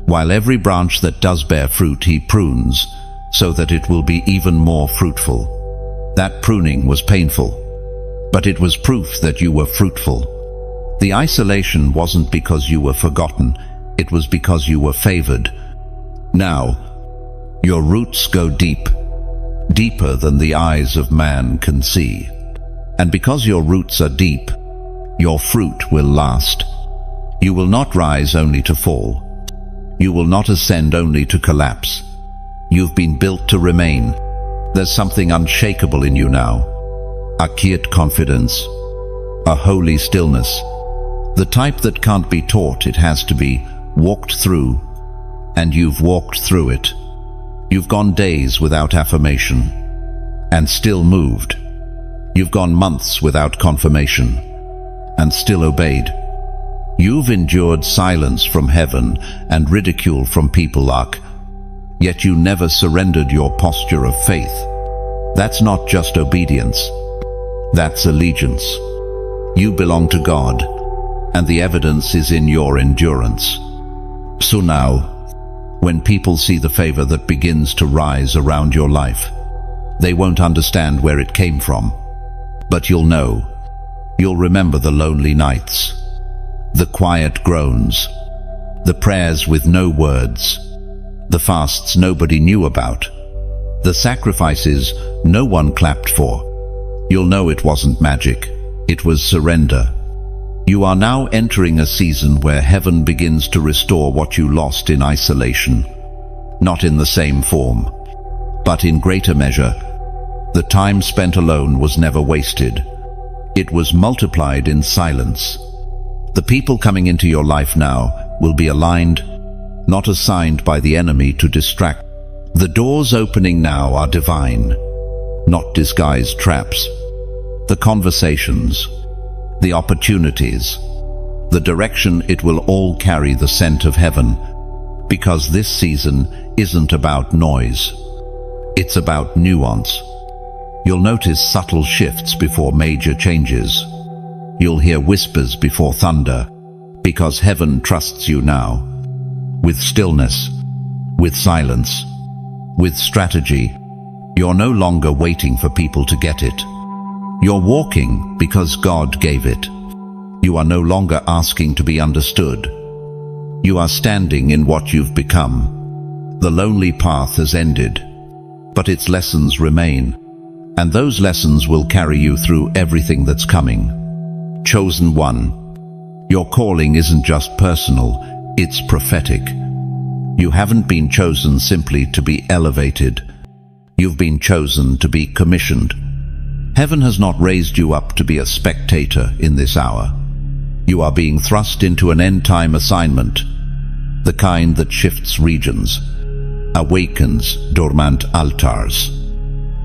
while every branch that does bear fruit He prunes, so that it will be even more fruitful. That pruning was painful, but it was proof that you were fruitful. The isolation wasn't because you were forgotten, it was because you were favored. Now, your roots go deep, deeper than the eyes of man can see. And because your roots are deep, your fruit will last. You will not rise only to fall. You will not ascend only to collapse. You've been built to remain. There's something unshakable in you now. A quiet confidence, a holy stillness. The type that can't be taught, it has to be walked through, and you've walked through it. You've gone days without affirmation, and still moved. You've gone months without confirmation, and still obeyed. You've endured silence from heaven and ridicule from people, yet you never surrendered your posture of faith. That's not just obedience, that's allegiance. You belong to God, and the evidence is in your endurance. So now, when people see the favor that begins to rise around your life, they won't understand where it came from. But you'll know. You'll remember the lonely nights, the quiet groans, the prayers with no words, the fasts nobody knew about, the sacrifices no one clapped for. You'll know it wasn't magic, it was surrender. You are now entering a season where heaven begins to restore what you lost in isolation, not in the same form, but in greater measure. The time spent alone was never wasted. It was multiplied in silence. The people coming into your life now will be aligned, not assigned by the enemy to distract. The doors opening now are divine, not disguised traps. The conversations, the opportunities, the direction, it will all carry the scent of heaven, because this season isn't about noise. It's about nuance. You'll notice subtle shifts before major changes. You'll hear whispers before thunder, because heaven trusts you now. With stillness, with silence, with strategy, you're no longer waiting for people to get it. You're walking because God gave it. You are no longer asking to be understood. You are standing in what you've become. The lonely path has ended, but its lessons remain, and those lessons will carry you through everything that's coming. Chosen one, your calling isn't just personal, it's prophetic. You haven't been chosen simply to be elevated. You've been chosen to be commissioned. Heaven has not raised you up to be a spectator in this hour. You are being thrust into an end-time assignment, the kind that shifts regions, awakens dormant altars,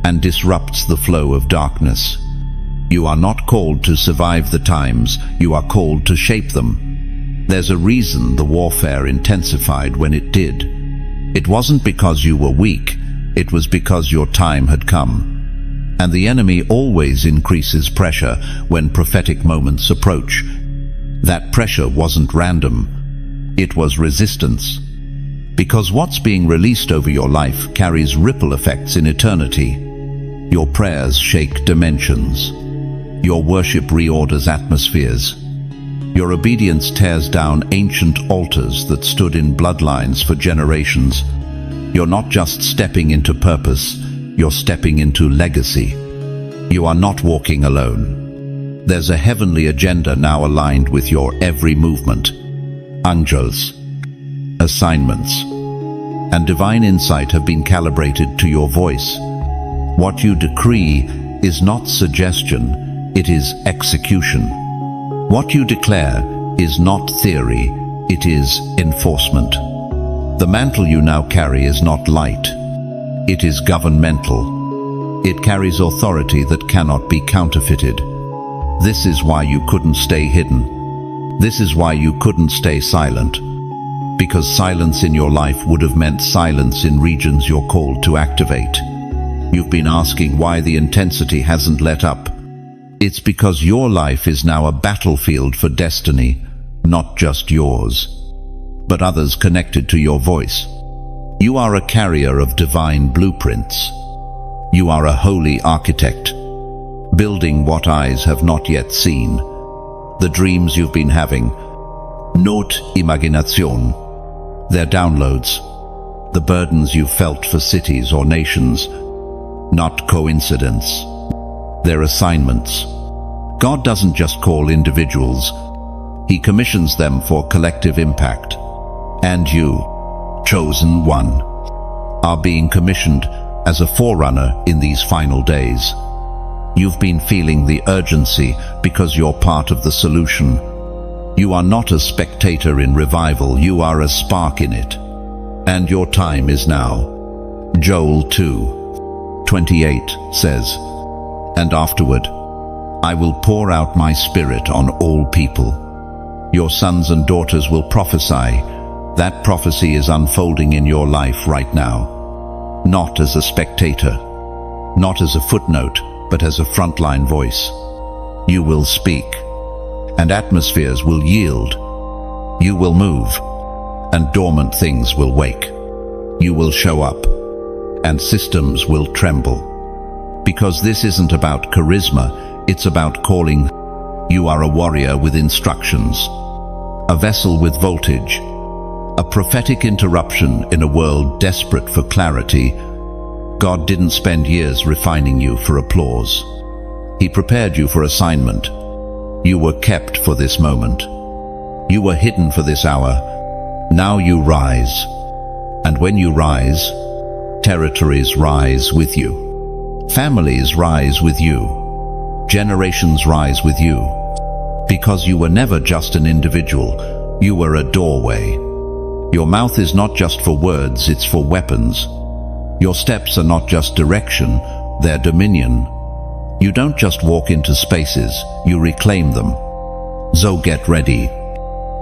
and disrupts the flow of darkness. You are not called to survive the times, you are called to shape them. There's a reason the warfare intensified when it did. It wasn't because you were weak, it was because your time had come. And the enemy always increases pressure when prophetic moments approach. That pressure wasn't random, it was resistance. Because what's being released over your life carries ripple effects in eternity. Your prayers shake dimensions. Your worship reorders atmospheres. Your obedience tears down ancient altars that stood in bloodlines for generations. You're not just stepping into purpose, you're stepping into legacy. You are not walking alone. There's a heavenly agenda now aligned with your every movement. Angels, assignments, and divine insight have been calibrated to your voice. What you decree is not suggestion, it is execution. What you declare is not theory, it is enforcement. The mantle you now carry is not light, it is governmental. It carries authority that cannot be counterfeited. This is why you couldn't stay hidden. This is why you couldn't stay silent. Because silence in your life would have meant silence in regions you're called to activate. You've been asking why the intensity hasn't let up. It's because your life is now a battlefield for destiny, not just yours, but others connected to your voice. You are a carrier of divine blueprints. You are a holy architect, building what eyes have not yet seen. The dreams you've been having, not imagination, they're downloads. The burdens you've felt for cities or nations, not coincidence. They're assignments. God doesn't just call individuals, He commissions them for collective impact. And you, chosen one, are being commissioned as a forerunner in these final days. You've been feeling the urgency because you're part of the solution. You are not a spectator in revival, you are a spark in it. And your time is now. Joel 2:28 says, "And afterward, I will pour out my spirit on all people. Your sons and daughters will prophesy." That prophecy is unfolding in your life right now. Not as a spectator, not as a footnote, but as a frontline voice. You will speak, and atmospheres will yield. You will move, and dormant things will wake. You will show up, and systems will tremble. Because this isn't about charisma, it's about calling. You are a warrior with instructions, a vessel with voltage, a prophetic interruption in a world desperate for clarity. God didn't spend years refining you for applause. He prepared you for assignment. You were kept for this moment. You were hidden for this hour. Now you rise. And when you rise, territories rise with you. Families rise with you. Generations rise with you. Because you were never just an individual, you were a doorway. Your mouth is not just for words, it's for weapons. Your steps are not just direction, they're dominion. You don't just walk into spaces, you reclaim them. So get ready.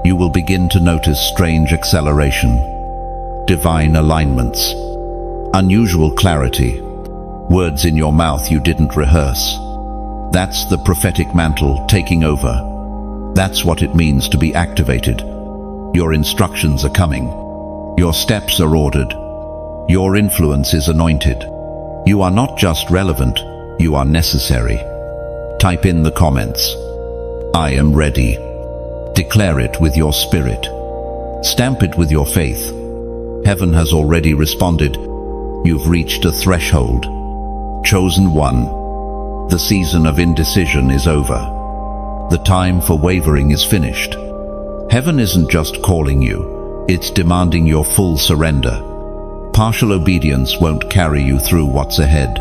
You will begin to notice strange acceleration, divine alignments, unusual clarity, words in your mouth you didn't rehearse. That's the prophetic mantle taking over. That's what it means to be activated. Your instructions are coming. Your steps are ordered. Your influence is anointed. You are not just relevant, you are necessary. Type in the comments, "I am ready." Declare it with your spirit. Stamp it with your faith. Heaven has already responded. You've reached a threshold. Chosen one. The season of indecision is over. The time for wavering is finished. Heaven isn't just calling you, it's demanding your full surrender. Partial obedience won't carry you through what's ahead.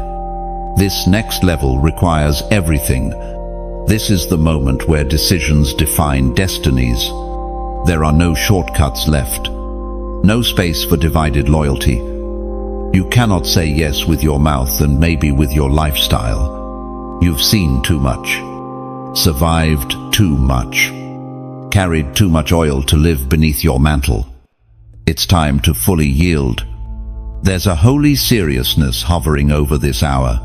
This next level requires everything. This is the moment where decisions define destinies. There are no shortcuts left. No space for divided loyalty. You cannot say yes with your mouth and maybe with your lifestyle. You've seen too much, survived too much, carried too much oil to live beneath your mantle. It's time to fully yield. There's a holy seriousness hovering over this hour,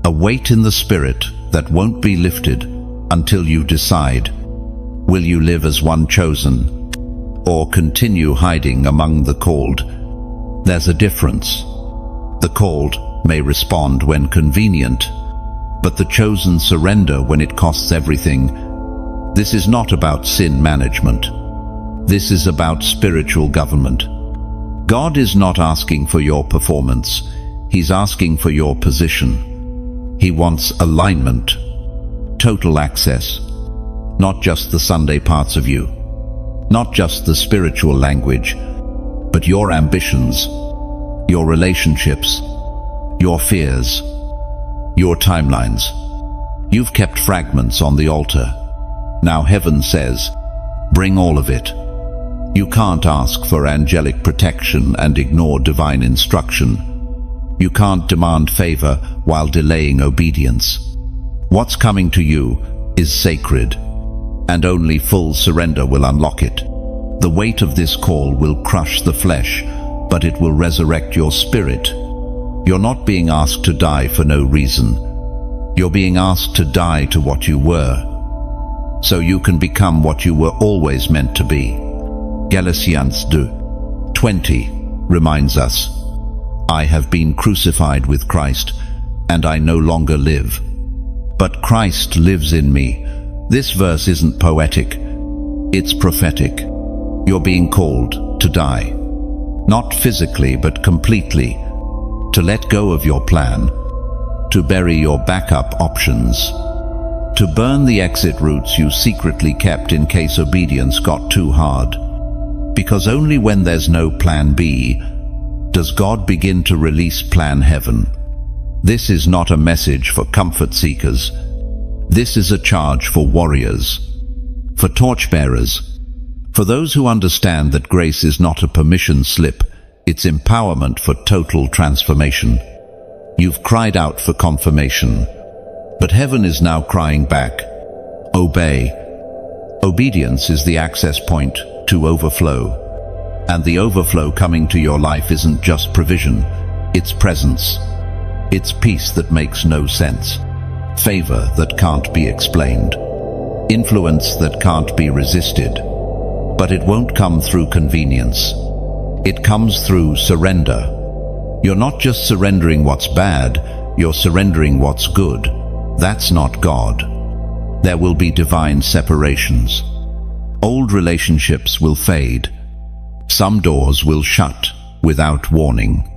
a weight in the spirit that won't be lifted until you decide. Will you live as one chosen, or continue hiding among the called? There's a difference. The called may respond when convenient, but the chosen surrender when it costs everything. This is not about sin management. This is about spiritual government. God is not asking for your performance. He's asking for your position. He wants alignment, total access, not just the Sunday parts of you, not just the spiritual language, but your ambitions, your relationships, your fears, your timelines. You've kept fragments on the altar. Now heaven says, bring all of it. You can't ask for angelic protection and ignore divine instruction. You can't demand favor while delaying obedience. What's coming to you is sacred, and only full surrender will unlock it. The weight of this call will crush the flesh, but it will resurrect your spirit. You're not being asked to die for no reason. You're being asked to die to what you were, so you can become what you were always meant to be. Galatians 2:20 reminds us, I have been crucified with Christ, and I no longer live, but Christ lives in me. This verse isn't poetic, it's prophetic. You're being called to die, not physically but completely, to let go of your plan, to bury your backup options, to burn the exit routes you secretly kept in case obedience got too hard. Because only when there's no plan B does God begin to release plan heaven. This is not a message for comfort seekers. This is a charge for warriors, for torchbearers, for those who understand that grace is not a permission slip, it's empowerment for total transformation. You've cried out for confirmation, but heaven is now crying back. Obey. Obedience is the access point to overflow. And the overflow coming to your life isn't just provision, it's presence. It's peace that makes no sense, favor that can't be explained, influence that can't be resisted. But it won't come through convenience. It comes through surrender. You're not just surrendering what's bad, you're surrendering what's good. That's not God. There will be divine separations. Old relationships will fade. Some doors will shut without warning.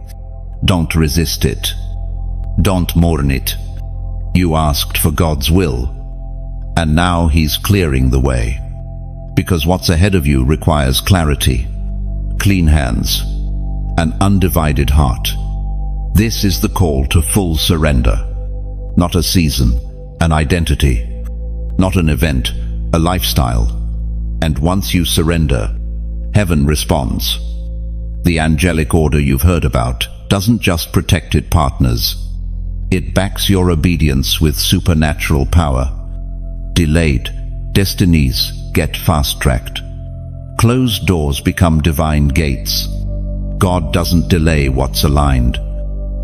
Don't resist it. Don't mourn it. You asked for God's will, and now He's clearing the way. Because what's ahead of you requires clarity, clean hands, an undivided heart. This is the call to full surrender. Not a season, an identity. Not an event, a lifestyle. And once you surrender, heaven responds. The angelic order you've heard about doesn't just protect its partners. It backs your obedience with supernatural power. Delayed destinies get fast-tracked. Closed doors become divine gates. God doesn't delay what's aligned.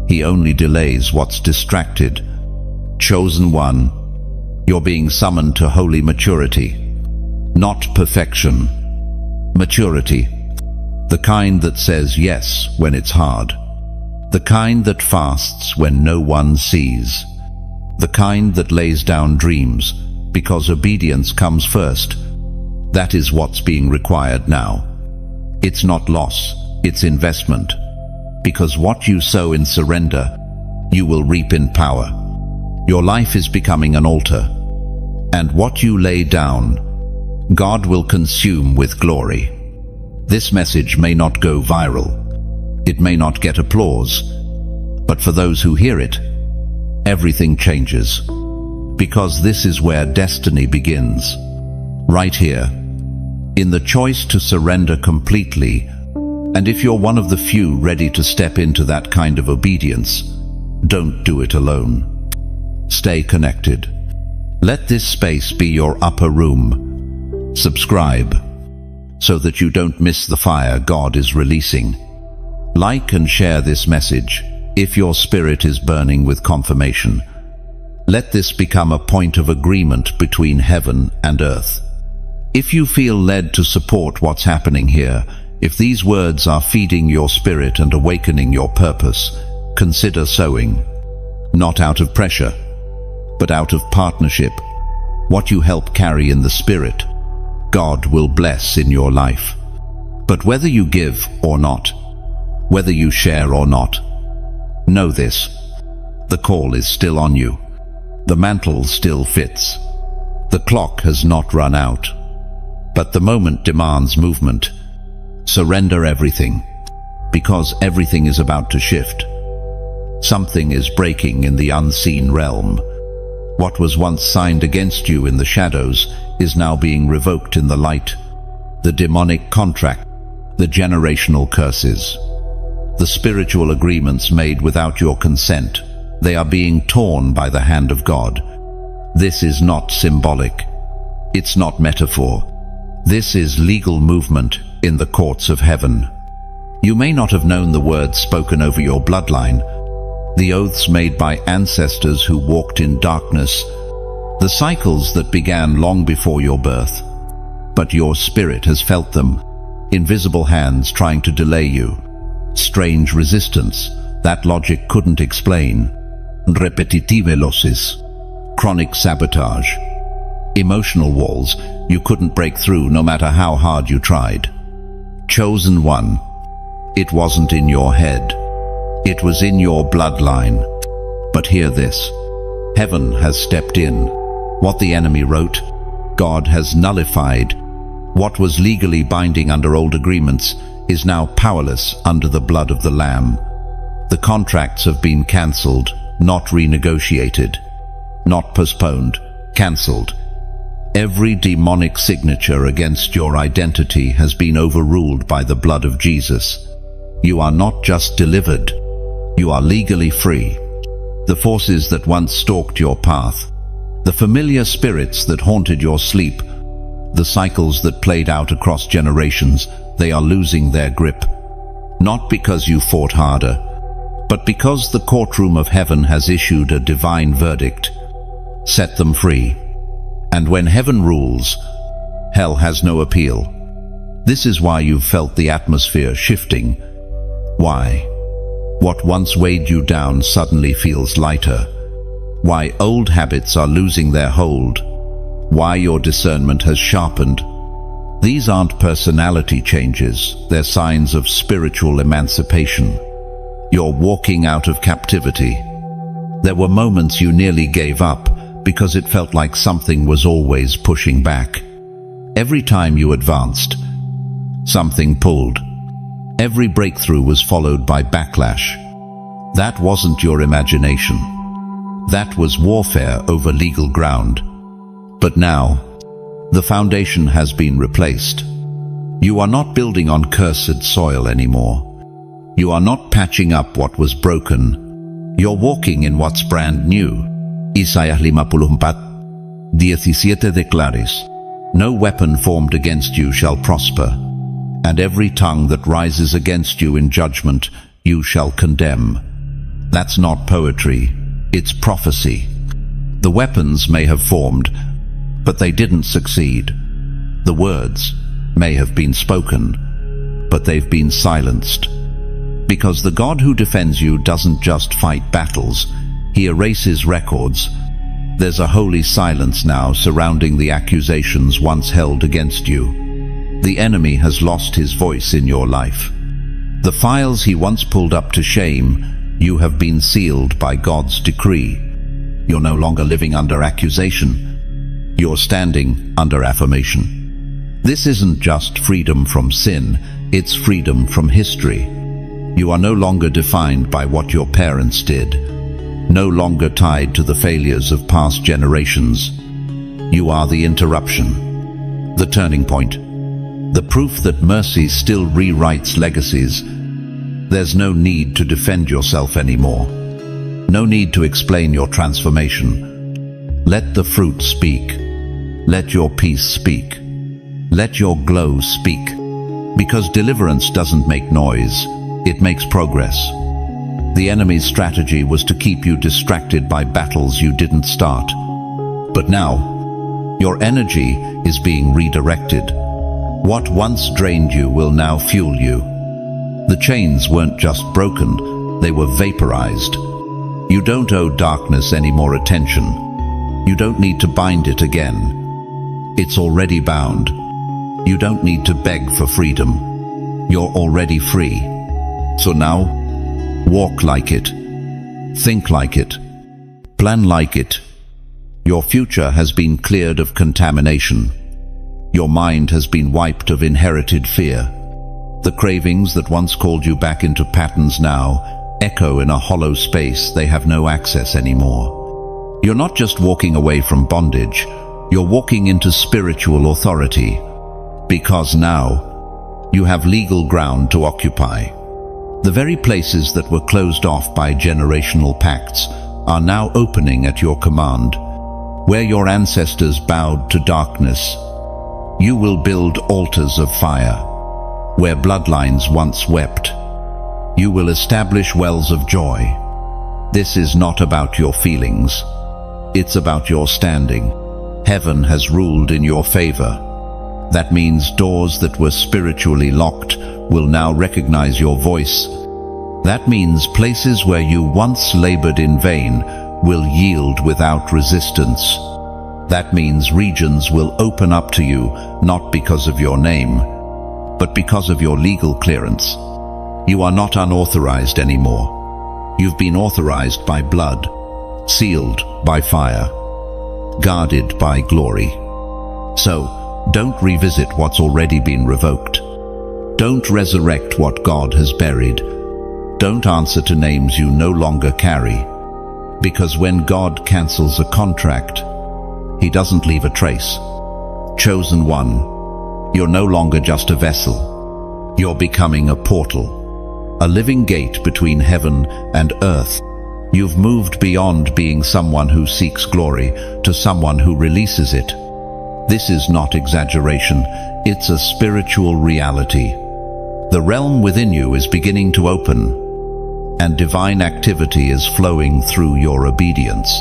He only delays what's distracted. Chosen one, you're being summoned to holy maturity. Not perfection. Maturity. The kind that says yes when it's hard. The kind that fasts when no one sees. The kind that lays down dreams because obedience comes first. That is what's being required now. It's not loss, it's investment. Because what you sow in surrender, you will reap in power. Your life is becoming an altar. And what you lay down, God will consume with glory. This message may not go viral. It may not get applause. But for those who hear it, everything changes. Because this is where destiny begins. Right here. In the choice to surrender completely. And if you're one of the few ready to step into that kind of obedience, don't do it alone. Stay connected. Let this space be your upper room. Subscribe, so that you don't miss the fire God is releasing. Like and share this message if your spirit is burning with confirmation. Let this become a point of agreement between heaven and earth. If you feel led to support what's happening here, if these words are feeding your spirit and awakening your purpose, consider sowing. Not out of pressure, but out of partnership. What you help carry in the Spirit, God will bless in your life. But whether you give or not, whether you share or not, know this: the call is still on you. The mantle still fits. The clock has not run out. But the moment demands movement. Surrender everything, because everything is about to shift. Something is breaking in the unseen realm. What was once signed against you in the shadows is now being revoked in the light. The demonic contract, the generational curses, the spiritual agreements made without your consent, they are being torn by the hand of God. This is not symbolic. It's not metaphor. This is legal movement in the courts of heaven. You may not have known the words spoken over your bloodline, the oaths made by ancestors who walked in darkness, the cycles that began long before your birth. But your spirit has felt them, invisible hands trying to delay you, strange resistance that logic couldn't explain, repetitive losses, chronic sabotage, emotional walls you couldn't break through no matter how hard you tried. Chosen one, it wasn't in your head, it was in your bloodline. But hear this: heaven has stepped in. What the enemy wrote, God has nullified. What was legally binding under old agreements is now powerless under the blood of the Lamb. The contracts have been cancelled, not renegotiated, not postponed, cancelled. Every demonic signature against your identity has been overruled by the blood of Jesus. You are not just delivered, you are legally free. The forces that once stalked your path, the familiar spirits that haunted your sleep, the cycles that played out across generations, they are losing their grip. Not because you fought harder, but because the courtroom of heaven has issued a divine verdict. Set them free. And when heaven rules, hell has no appeal. This is why you've felt the atmosphere shifting. Why? What once weighed you down suddenly feels lighter. Why old habits are losing their hold. Why your discernment has sharpened. These aren't personality changes, they're signs of spiritual emancipation. You're walking out of captivity. There were moments you nearly gave up because it felt like something was always pushing back. Every time you advanced, something pulled. Every breakthrough was followed by backlash. That wasn't your imagination. That was warfare over legal ground. But now, the foundation has been replaced. You are not building on cursed soil anymore. You are not patching up what was broken. You're walking in what's brand new. Isaiah 54:17 declares, "No weapon formed against you shall prosper, and every tongue that rises against you in judgment you shall condemn." That's not poetry, it's prophecy. The weapons may have formed, but they didn't succeed. The words may have been spoken, but they've been silenced. Because the God who defends you doesn't just fight battles, he erases records. There's a holy silence now surrounding the accusations once held against you. The enemy has lost his voice in your life. The files he once pulled up to shame, you have been sealed by God's decree. You're no longer living under accusation. You're standing under affirmation. This isn't just freedom from sin, it's freedom from history. You are no longer defined by what your parents did, no longer tied to the failures of past generations. You are the interruption, the turning point, the proof that mercy still rewrites legacies. There's no need to defend yourself anymore. No need to explain your transformation. Let the fruit speak. Let your peace speak. Let your glow speak. Because deliverance doesn't make noise, it makes progress. The enemy's strategy was to keep you distracted by battles you didn't start. But now, your energy is being redirected. What once drained you will now fuel you. The chains weren't just broken, they were vaporized. You don't owe darkness any more attention. You don't need to bind it again. It's already bound. You don't need to beg for freedom. You're already free. So now, walk like it. Think like it. Plan like it. Your future has been cleared of contamination. Your mind has been wiped of inherited fear. The cravings that once called you back into patterns now echo in a hollow space they have no access anymore. You're not just walking away from bondage, you're walking into spiritual authority. Because now, you have legal ground to occupy. The very places that were closed off by generational pacts are now opening at your command. Where your ancestors bowed to darkness, you will build altars of fire. Where bloodlines once wept, you will establish wells of joy. This is not about your feelings. It's about your standing. Heaven has ruled in your favor. That means doors that were spiritually locked will now recognize your voice. That means places where you once labored in vain will yield without resistance. That means regions will open up to you, not because of your name, but because of your legal clearance. You are not unauthorized anymore. You've been authorized by blood, sealed by fire, guarded by glory. So, don't revisit what's already been revoked. Don't resurrect what God has buried. Don't answer to names you no longer carry. Because when God cancels a contract, He doesn't leave a trace. Chosen one, you're no longer just a vessel. You're becoming a portal, a living gate between heaven and earth. You've moved beyond being someone who seeks glory to someone who releases it. This is not exaggeration, it's a spiritual reality. The realm within you is beginning to open, and divine activity is flowing through your obedience.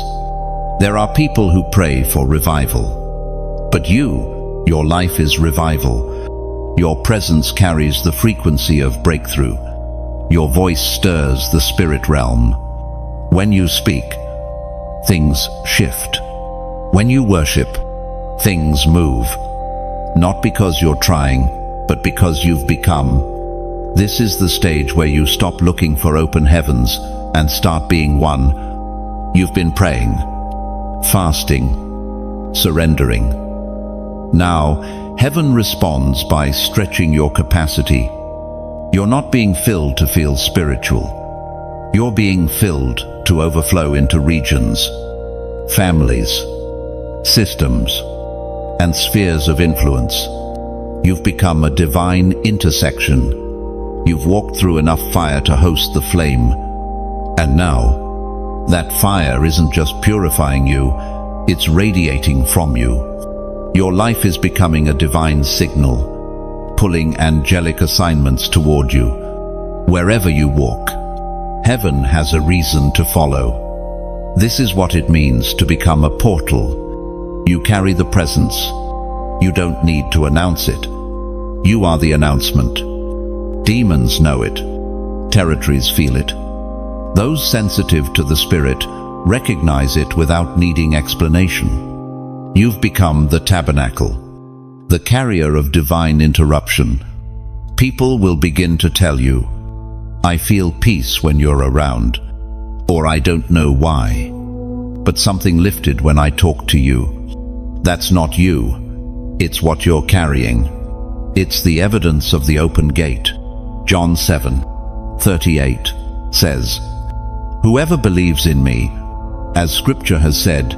There are people who pray for revival. But your life is revival. Your presence carries the frequency of breakthrough. Your voice stirs the spirit realm. When you speak, things shift. When you worship, things move. Not because you're trying, but because you've become. This is the stage where you stop looking for open heavens and start being one. You've been praying, fasting, surrendering. Now, heaven responds by stretching your capacity. You're not being filled to feel spiritual. You're being filled to overflow into regions, families, systems, and spheres of influence. You've become a divine intersection. You've walked through enough fire to host the flame. And now, that fire isn't just purifying you, it's radiating from you. Your life is becoming a divine signal, pulling angelic assignments toward you. Wherever you walk, heaven has a reason to follow. This is what it means to become a portal. You carry the presence. You don't need to announce it. You are the announcement. Demons know it. Territories feel it. Those sensitive to the Spirit recognize it without needing explanation. You've become the tabernacle, the carrier of divine interruption. People will begin to tell you, "I feel peace when you're around," or "I don't know why, but something lifted when I talk to you." That's not you. It's what you're carrying. It's the evidence of the open gate. John 7:38 says, "Whoever believes in me, as Scripture has said,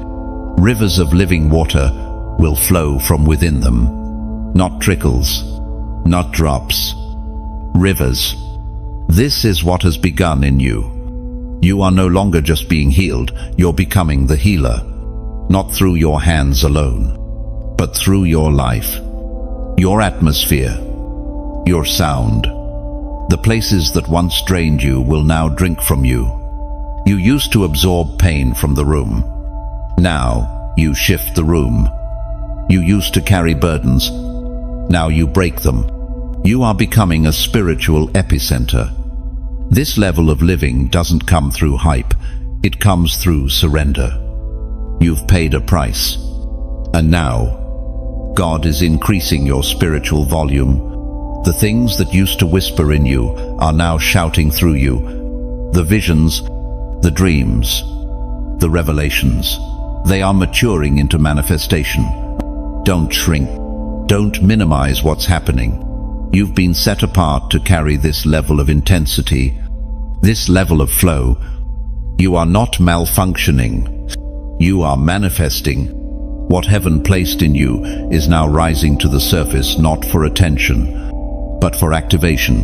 rivers of living water will flow from within them." Not trickles, not drops, rivers. This is what has begun in you. You are no longer just being healed, you're becoming the healer. Not through your hands alone, but through your life, your atmosphere, your sound. The places that once drained you will now drink from you. You used to absorb pain from the room. Now you shift the room. You used to carry burdens. Now you break them. You are becoming a spiritual epicenter. This level of living doesn't come through hype. It comes through surrender. You've paid a price. And now, God is increasing your spiritual volume. The things that used to whisper in you are now shouting through you. The visions, the dreams, the revelations, they are maturing into manifestation. Don't shrink. Don't minimize what's happening. You've been set apart to carry this level of intensity, this level of flow. You are not malfunctioning. You are manifesting. What heaven placed in you is now rising to the surface, not for attention, but for activation.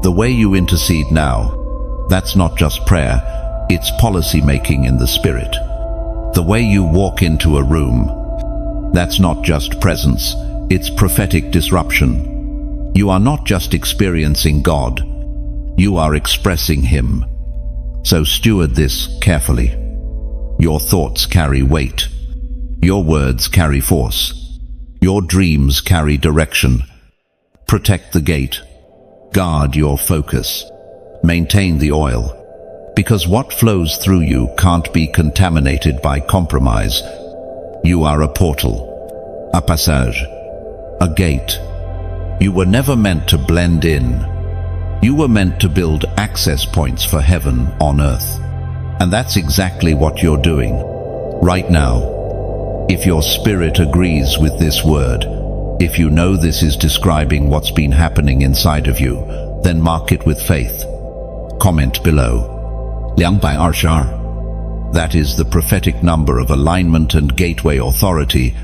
The way you intercede now, that's not just prayer, it's policy making in the spirit. The way you walk into a room, that's not just presence, it's prophetic disruption. You are not just experiencing God, you are expressing Him. So steward this carefully. Your thoughts carry weight. Your words carry force. Your dreams carry direction. Protect the gate. Guard your focus. Maintain the oil. Because what flows through you can't be contaminated by compromise. You are a portal, a passage, a gate. You were never meant to blend in. You were meant to build access points for heaven on earth. And that's exactly what you're doing right now. If your spirit agrees with this word, if you know this is describing what's been happening inside of you, then mark it with faith. Comment below. 222. That is the prophetic number of alignment and gateway authority.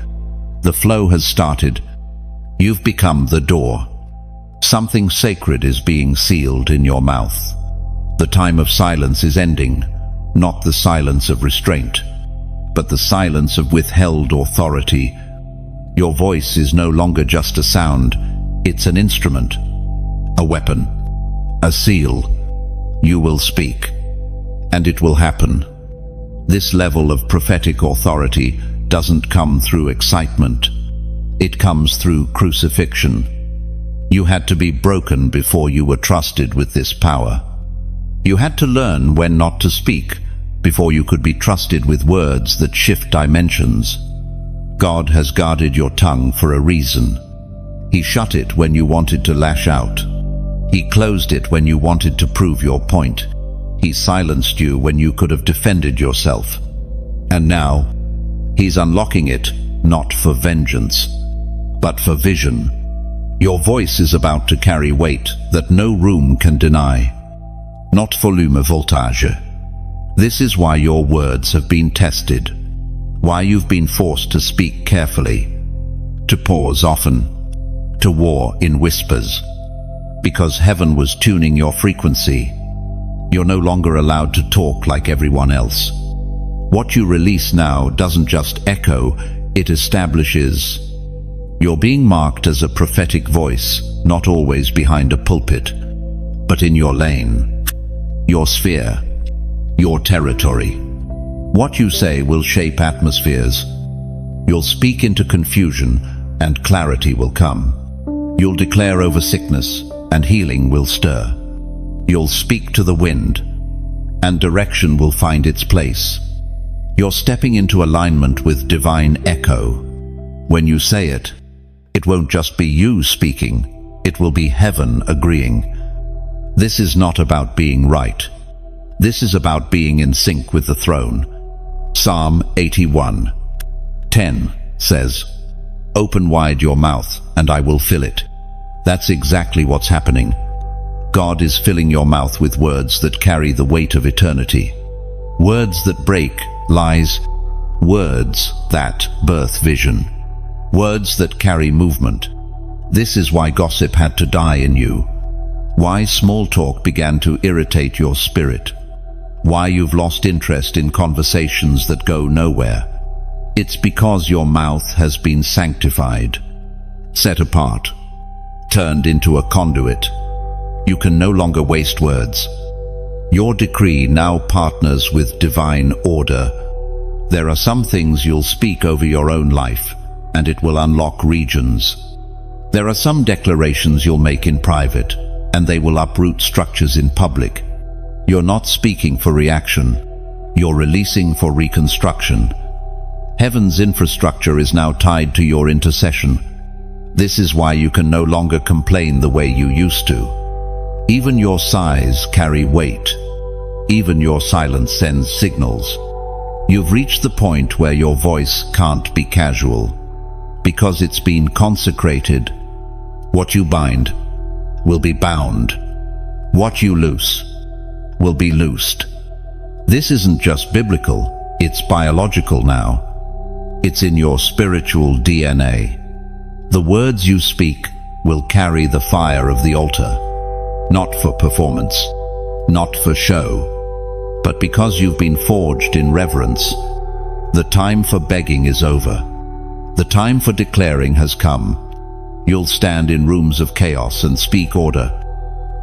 The flow has started. You've become the door. Something sacred is being sealed in your mouth. The time of silence is ending, not the silence of restraint, but the silence of withheld authority. Your voice is no longer just a sound, it's an instrument, a weapon, a seal. You will speak, and it will happen. This level of prophetic authority doesn't come through excitement. It comes through crucifixion. You had to be broken before you were trusted with this power. You had to learn when not to speak before you could be trusted with words that shift dimensions. God has guarded your tongue for a reason. He shut it when you wanted to lash out. He closed it when you wanted to prove your point. He silenced you when you could have defended yourself. And now, He's unlocking it, not for vengeance, but for vision. Your voice is about to carry weight that no room can deny. Not volume voltage. This is why your words have been tested, why you've been forced to speak carefully, to pause often, to war in whispers, because heaven was tuning your frequency. You're no longer allowed to talk like everyone else. What you release now doesn't just echo, it establishes. You're being marked as a prophetic voice, not always behind a pulpit, but in your lane, your sphere, your territory. What you say will shape atmospheres. You'll speak into confusion and clarity will come. You'll declare over sickness and healing will stir. You'll speak to the wind and direction will find its place. You're stepping into alignment with divine echo. When you say it, it won't just be you speaking, it will be heaven agreeing. This is not about being right. This is about being in sync with the throne. Psalm 81:10 says, "Open wide your mouth, and I will fill it." That's exactly what's happening. God is filling your mouth with words that carry the weight of eternity. Words that break lies. Words that birth vision. Words that carry movement. This is why gossip had to die in you. Why small talk began to irritate your spirit. Why you've lost interest in conversations that go nowhere. It's because your mouth has been sanctified, set apart, turned into a conduit. You can no longer waste words. Your decree now partners with divine order. There are some things you'll speak over your own life, and it will unlock regions. There are some declarations you'll make in private, and they will uproot structures in public. You're not speaking for reaction. You're releasing for reconstruction. Heaven's infrastructure is now tied to your intercession. This is why you can no longer complain the way you used to. Even your sighs carry weight. Even your silence sends signals. You've reached the point where your voice can't be casual, because it's been consecrated. What you bind will be bound. What you loose will be loosed. This isn't just biblical, it's biological now. It's in your spiritual DNA. The words you speak will carry the fire of the altar, not for performance, not for show, but because you've been forged in reverence. The time for begging is over. The time for declaring has come. You'll stand in rooms of chaos and speak order.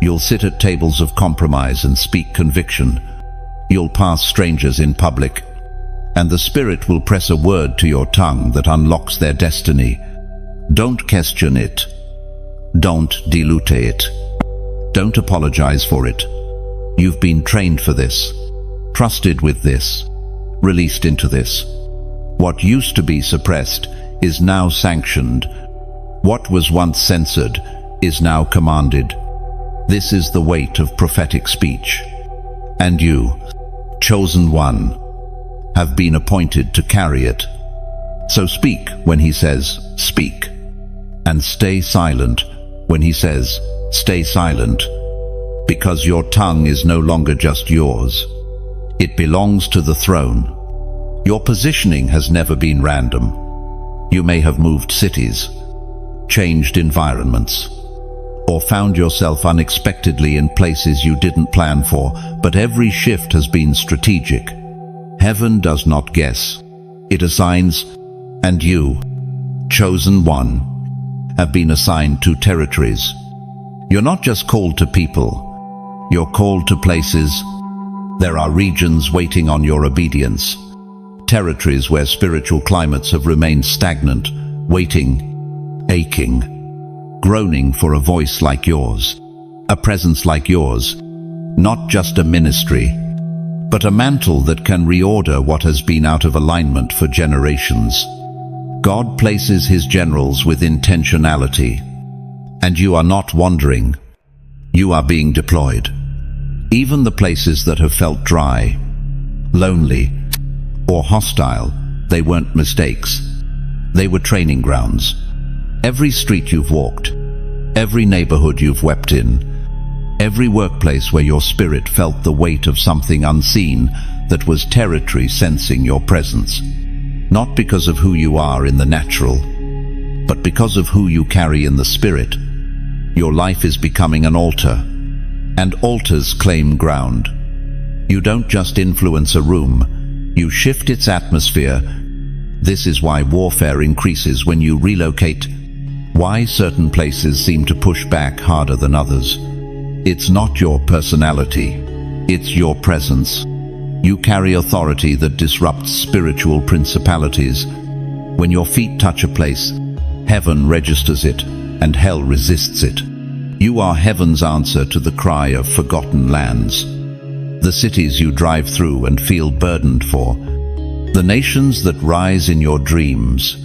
You'll sit at tables of compromise and speak conviction. You'll pass strangers in public, and the Spirit will press a word to your tongue that unlocks their destiny. Don't question it. Don't dilute it. Don't apologize for it. You've been trained for this, trusted with this, released into this. What used to be suppressed is now sanctioned. What was once censored is now commanded. This is the weight of prophetic speech. And you, chosen one, have been appointed to carry it. So speak when he says, speak. And stay silent when he says, stay silent. Because your tongue is no longer just yours. It belongs to the throne. Your positioning has never been random. You may have moved cities, changed environments, or found yourself unexpectedly in places you didn't plan for, but every shift has been strategic. Heaven does not guess. It assigns, and you, chosen one, have been assigned to territories. You're not just called to people, you're called to places. There are regions waiting on your obedience, territories where spiritual climates have remained stagnant, waiting, aching, groaning for a voice like yours, a presence like yours, not just a ministry, but a mantle that can reorder what has been out of alignment for generations. God places his generals with intentionality, and you are not wandering. You are being deployed. Even the places that have felt dry, lonely, or hostile, they weren't mistakes. They were training grounds. Every street you've walked, every neighborhood you've wept in, every workplace where your spirit felt the weight of something unseen, that was territory sensing your presence. Not because of who you are in the natural, but because of who you carry in the spirit. Your life is becoming an altar, and altars claim ground. You don't just influence a room, you shift its atmosphere. This is why warfare increases when you relocate, why certain places seem to push back harder than others. It's not your personality, it's your presence. You carry authority that disrupts spiritual principalities. When your feet touch a place, heaven registers it, and hell resists it. You are heaven's answer to the cry of forgotten lands. The cities you drive through and feel burdened for. The nations that rise in your dreams.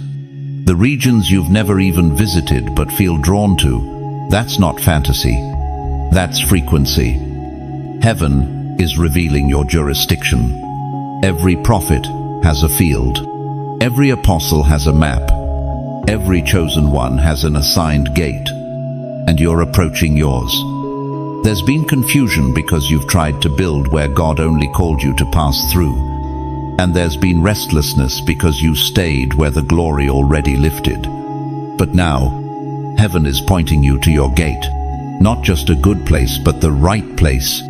The regions you've never even visited but feel drawn to. That's not fantasy. That's frequency. Heaven is revealing your jurisdiction. Every prophet has a field. Every apostle has a map. Every chosen one has an assigned gate. And you're approaching yours. There's been confusion because you've tried to build where God only called you to pass through. And there's been restlessness because you stayed where the glory already lifted. But now, heaven is pointing you to your gate. Not just a good place, but the right place.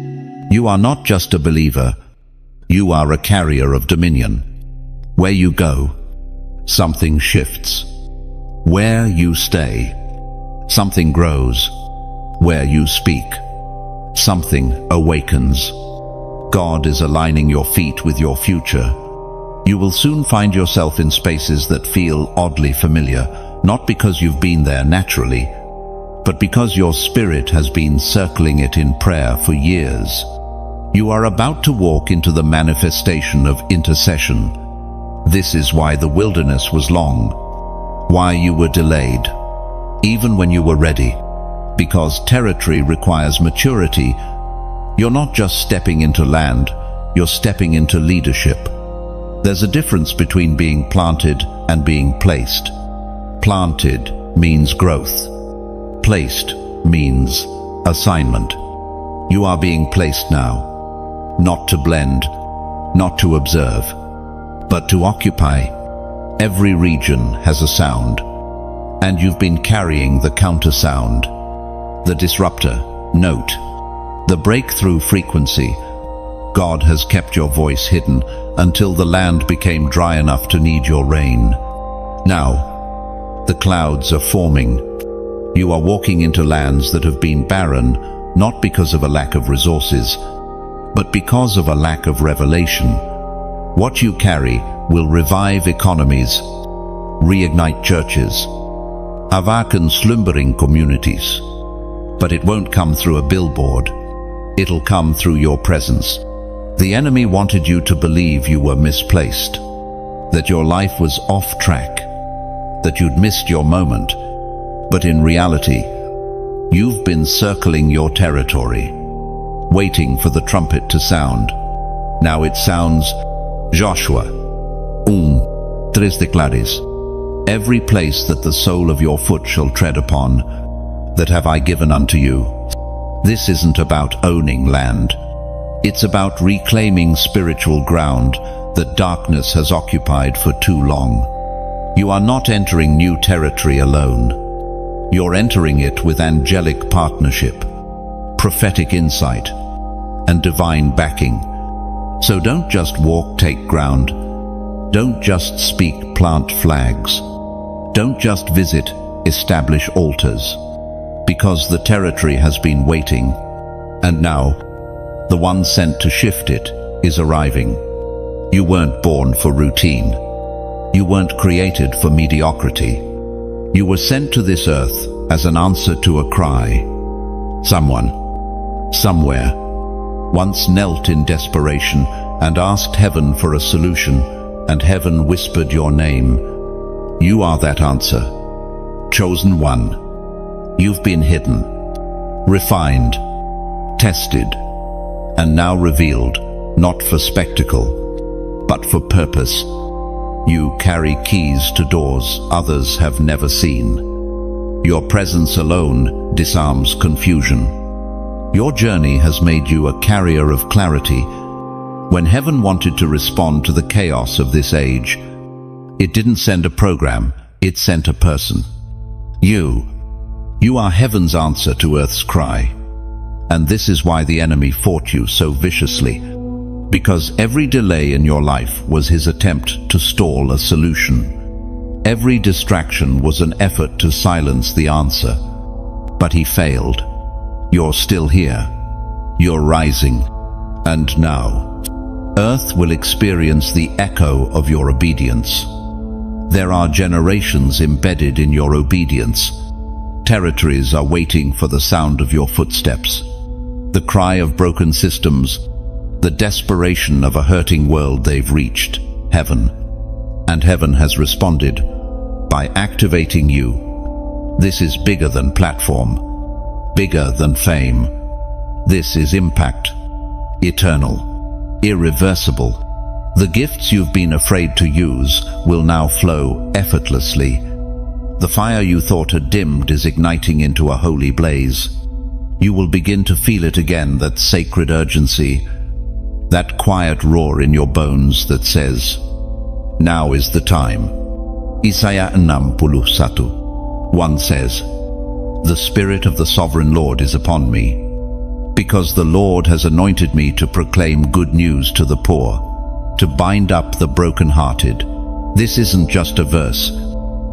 You are not just a believer. You are a carrier of dominion. Where you go, something shifts. Where you stay, something grows. Where you speak, something awakens. God is aligning your feet with your future. You will soon find yourself in spaces that feel oddly familiar, not because you've been there naturally, but because your spirit has been circling it in prayer for years. You are about to walk into the manifestation of intercession. This is why the wilderness was long, why you were delayed, even when you were ready. Because territory requires maturity. You're not just stepping into land, you're stepping into leadership. There's a difference between being planted and being placed. Planted means growth. Placed means assignment. You are being placed now, not to blend, not to observe, but to occupy. Every region has a sound, and you've been carrying the counter sound, the disruptor note, the breakthrough frequency. God has kept your voice hidden until the land became dry enough to need your rain. Now, the clouds are forming. You are walking into lands that have been barren, not because of a lack of resources, but because of a lack of revelation. What you carry will revive economies, reignite churches, awaken slumbering communities. But it won't come through a billboard. It'll come through your presence. The enemy wanted you to believe you were misplaced, that your life was off track, that you'd missed your moment. But in reality, you've been circling your territory, waiting for the trumpet to sound. Now it sounds, Joshua, tres declares, every place that the sole of your foot shall tread upon, that have I given unto you. This isn't about owning land. It's about reclaiming spiritual ground that darkness has occupied for too long. You are not entering new territory alone. You're entering it with angelic partnership, prophetic insight, and divine backing. So don't just walk, take ground. Don't just speak, plant flags. Don't just visit, establish altars. Because the territory has been waiting, and now, the one sent to shift it is arriving. You weren't born for routine. You weren't created for mediocrity. You were sent to this earth as an answer to a cry. Someone, somewhere, once knelt in desperation and asked heaven for a solution, and heaven whispered your name. You are that answer. Chosen one. You've been hidden, refined, tested, and now revealed, not for spectacle, but for purpose. You carry keys to doors others have never seen. Your presence alone disarms confusion. Your journey has made you a carrier of clarity. When heaven wanted to respond to the chaos of this age, it didn't send a program, it sent a person. You are heaven's answer to earth's cry. And this is why the enemy fought you so viciously, because every delay in your life was his attempt to stall a solution. Every distraction was an effort to silence the answer. But he failed. You're still here. You're rising. And now, earth will experience the echo of your obedience. There are generations embedded in your obedience. Territories are waiting for the sound of your footsteps. The cry of broken systems, the desperation of a hurting world they've reached, heaven. And heaven has responded by activating you. This is bigger than platform, bigger than fame. This is impact, eternal, irreversible. The gifts you've been afraid to use will now flow effortlessly. The fire you thought had dimmed is igniting into a holy blaze. You will begin to feel it again, that sacred urgency, that quiet roar in your bones that says, now is the time. Isaiah 61:1 says, the Spirit of the Sovereign Lord is upon me, because the Lord has anointed me to proclaim good news to the poor, to bind up the brokenhearted. This isn't just a verse.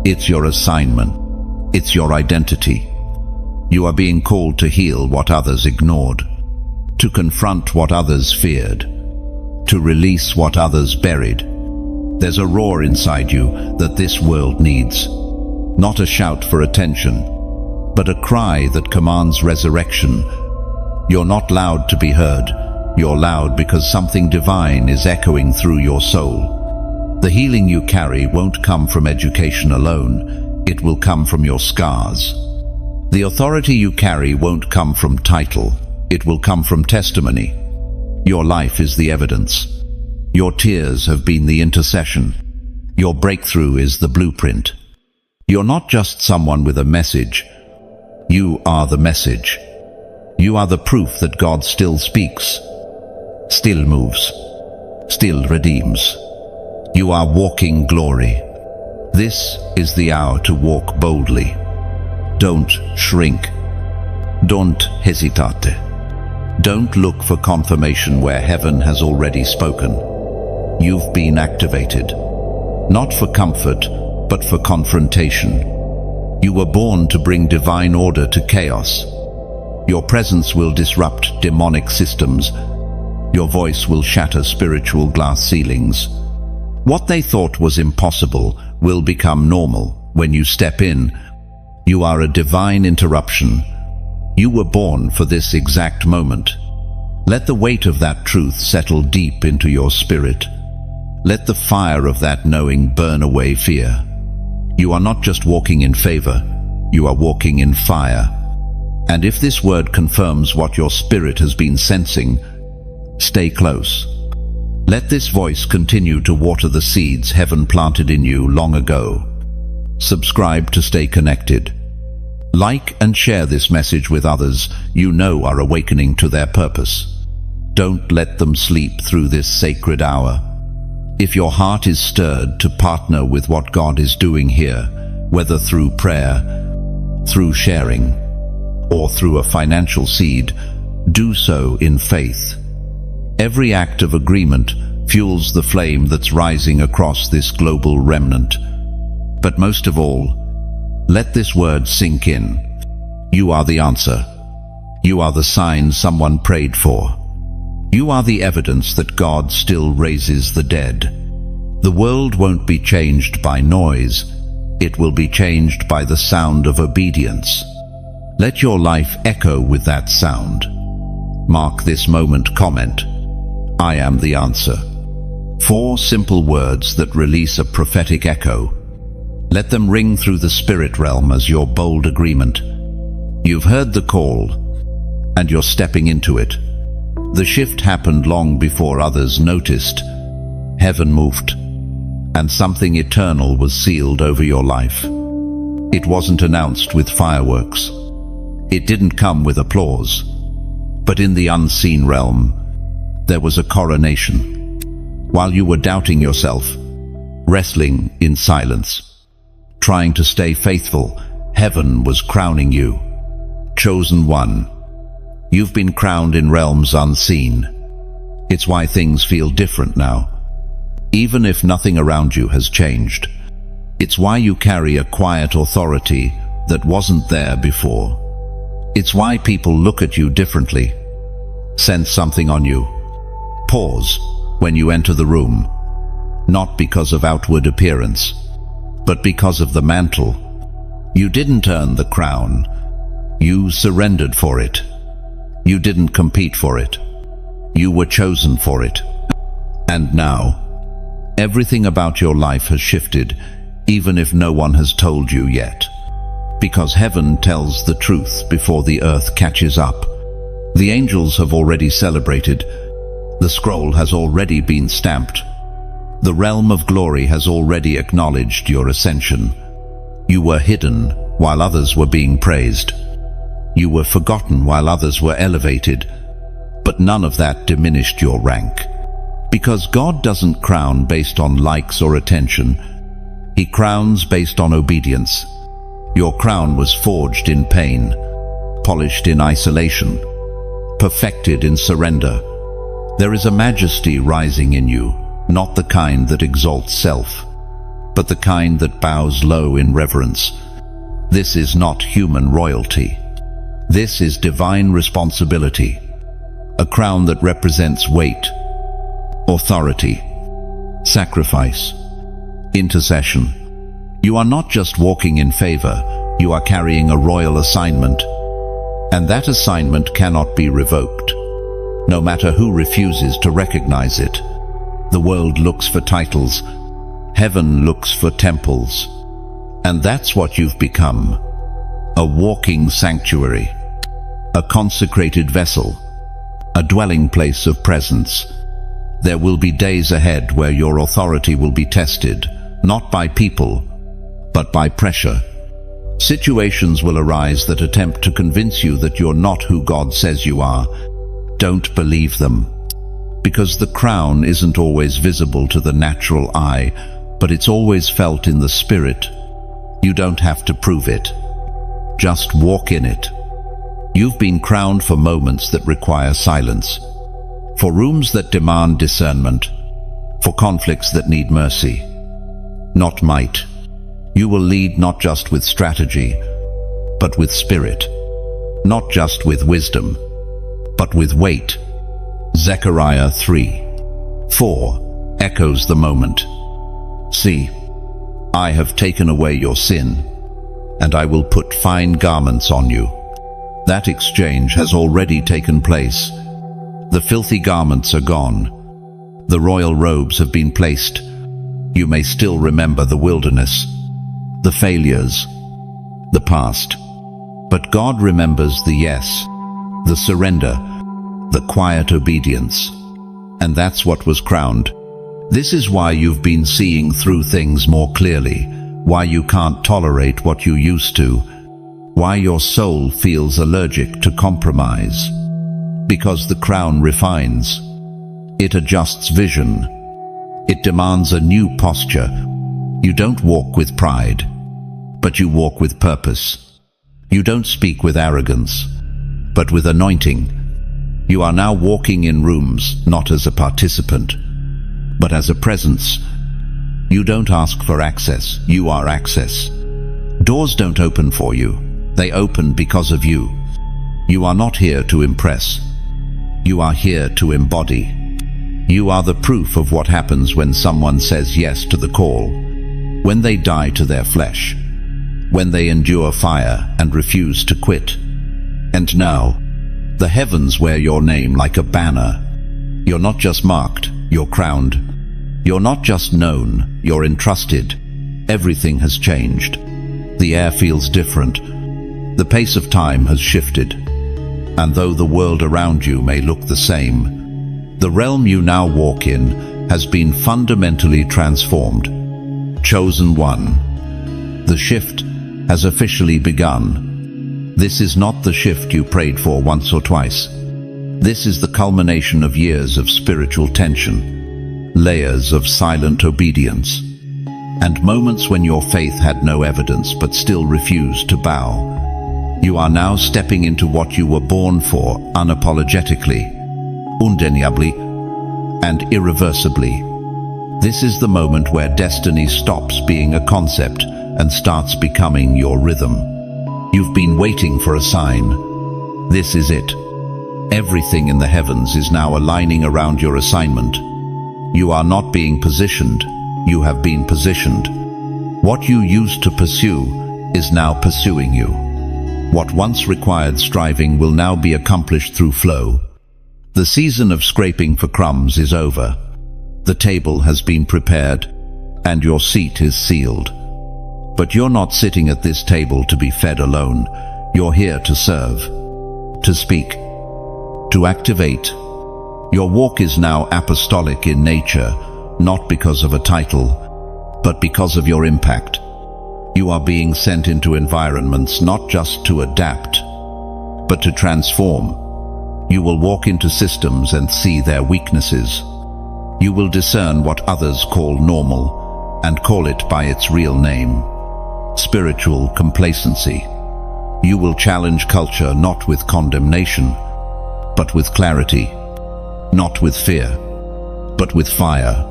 It's your assignment. It's your identity. You are being called to heal what others ignored, to confront what others feared, to release what others buried. There's a roar inside you that this world needs. Not a shout for attention, but a cry that commands resurrection. You're not loud to be heard. You're loud because something divine is echoing through your soul. The healing you carry won't come from education alone, it will come from your scars. The authority you carry won't come from title, it will come from testimony. Your life is the evidence. Your tears have been the intercession. Your breakthrough is the blueprint. You're not just someone with a message. You are the message. You are the proof that God still speaks, still moves, still redeems. You are walking glory. This is the hour to walk boldly. Don't shrink. Don't hesitate. Don't look for confirmation where heaven has already spoken. You've been activated, not for comfort, but for confrontation. You were born to bring divine order to chaos. Your presence will disrupt demonic systems. Your voice will shatter spiritual glass ceilings. What they thought was impossible will become normal when you step in. You are a divine interruption. You were born for this exact moment. Let the weight of that truth settle deep into your spirit. Let the fire of that knowing burn away fear. You are not just walking in favor, you are walking in fire. And if this word confirms what your spirit has been sensing, stay close. Let this voice continue to water the seeds heaven planted in you long ago. Subscribe to stay connected. Like and share this message with others you know are awakening to their purpose. Don't let them sleep through this sacred hour. If your heart is stirred to partner with what God is doing here, whether through prayer, through sharing, or through a financial seed, do so in faith. Every act of agreement fuels the flame that's rising across this global remnant. But most of all, let this word sink in. You are the answer. You are the sign someone prayed for. You are the evidence that God still raises the dead. The world won't be changed by noise. It will be changed by the sound of obedience. Let your life echo with that sound. Mark this moment, comment, "I am the answer." 4 simple words that release a prophetic echo. Let them ring through the spirit realm as your bold agreement. You've heard the call, and you're stepping into it. The shift happened long before others noticed. Heaven moved, and something eternal was sealed over your life. It wasn't announced with fireworks. It didn't come with applause. But in the unseen realm, there was a coronation. While you were doubting yourself, wrestling in silence, trying to stay faithful, heaven was crowning you. Chosen one. You've been crowned in realms unseen. It's why things feel different now, even if nothing around you has changed. It's why you carry a quiet authority that wasn't there before. It's why people look at you differently, sense something on you, pause when you enter the room, not because of outward appearance, but because of the mantle. You didn't earn the crown. You surrendered for it. You didn't compete for it. You were chosen for it. And now, everything about your life has shifted, even if no one has told you yet. Because heaven tells the truth before the earth catches up. The angels have already celebrated. The scroll has already been stamped. The realm of glory has already acknowledged your ascension. You were hidden while others were being praised. You were forgotten while others were elevated. But none of that diminished your rank. Because God doesn't crown based on likes or attention. He crowns based on obedience. Your crown was forged in pain, polished in isolation, perfected in surrender. There is a majesty rising in you, not the kind that exalts self, but the kind that bows low in reverence. This is not human royalty. This is divine responsibility, a crown that represents weight, authority, sacrifice, intercession. You are not just walking in favor, you are carrying a royal assignment, and that assignment cannot be revoked, no matter who refuses to recognize it. The world looks for titles, Heaven looks for temples. And that's what you've become. A walking sanctuary. A consecrated vessel. A dwelling place of presence. There will be days ahead where your authority will be tested, not by people, but by pressure. Situations will arise that attempt to convince you that you're not who God says you are. Don't believe them. Because the crown isn't always visible to the natural eye, but it's always felt in the spirit. You don't have to prove it. Just walk in it. You've been crowned for moments that require silence, for rooms that demand discernment, for conflicts that need mercy, not might. You will lead not just with strategy, but with spirit. Not just with wisdom, but with weight. Zechariah 3:4 echoes the moment. See, I have taken away your sin, and I will put fine garments on you. That exchange has already taken place. The filthy garments are gone. The royal robes have been placed. You may still remember the wilderness, the failures, the past. But God remembers the yes, the surrender, the quiet obedience. And that's what was crowned. This is why you've been seeing through things more clearly, why you can't tolerate what you used to, why your soul feels allergic to compromise. Because the crown refines. It adjusts vision. It demands a new posture. You don't walk with pride, but you walk with purpose. You don't speak with arrogance, but with anointing. You are now walking in rooms not as a participant, but as a presence. You don't ask for access, you are access. Doors don't open for you, they open because of you. You are not here to impress. You are here to embody. You are the proof of what happens when someone says yes to the call, when they die to their flesh, when they endure fire and refuse to quit. And now, the heavens wear your name like a banner. You're not just marked, you're crowned. You're not just known, you're entrusted. Everything has changed. The air feels different. The pace of time has shifted. And though the world around you may look the same, the realm you now walk in has been fundamentally transformed. Chosen one. The shift has officially begun. This is not the shift you prayed for once or twice. This is the culmination of years of spiritual tension, layers of silent obedience, and moments when your faith had no evidence but still refused to bow. You are now stepping into what you were born for unapologetically, undeniably, and irreversibly. This is the moment where destiny stops being a concept and starts becoming your rhythm. You've been waiting for a sign. This is it. Everything in the heavens is now aligning around your assignment. You are not being positioned, you have been positioned. What you used to pursue is now pursuing you. What once required striving will now be accomplished through flow. The season of scraping for crumbs is over. The table has been prepared, and your seat is sealed. But you're not sitting at this table to be fed alone. You're here to serve, to speak, to activate. Your walk is now apostolic in nature, not because of a title, but because of your impact. You are being sent into environments not just to adapt, but to transform. You will walk into systems and see their weaknesses. You will discern what others call normal and call it by its real name: spiritual complacency. You will challenge culture not with condemnation, but with clarity. Not with fear, but with fire.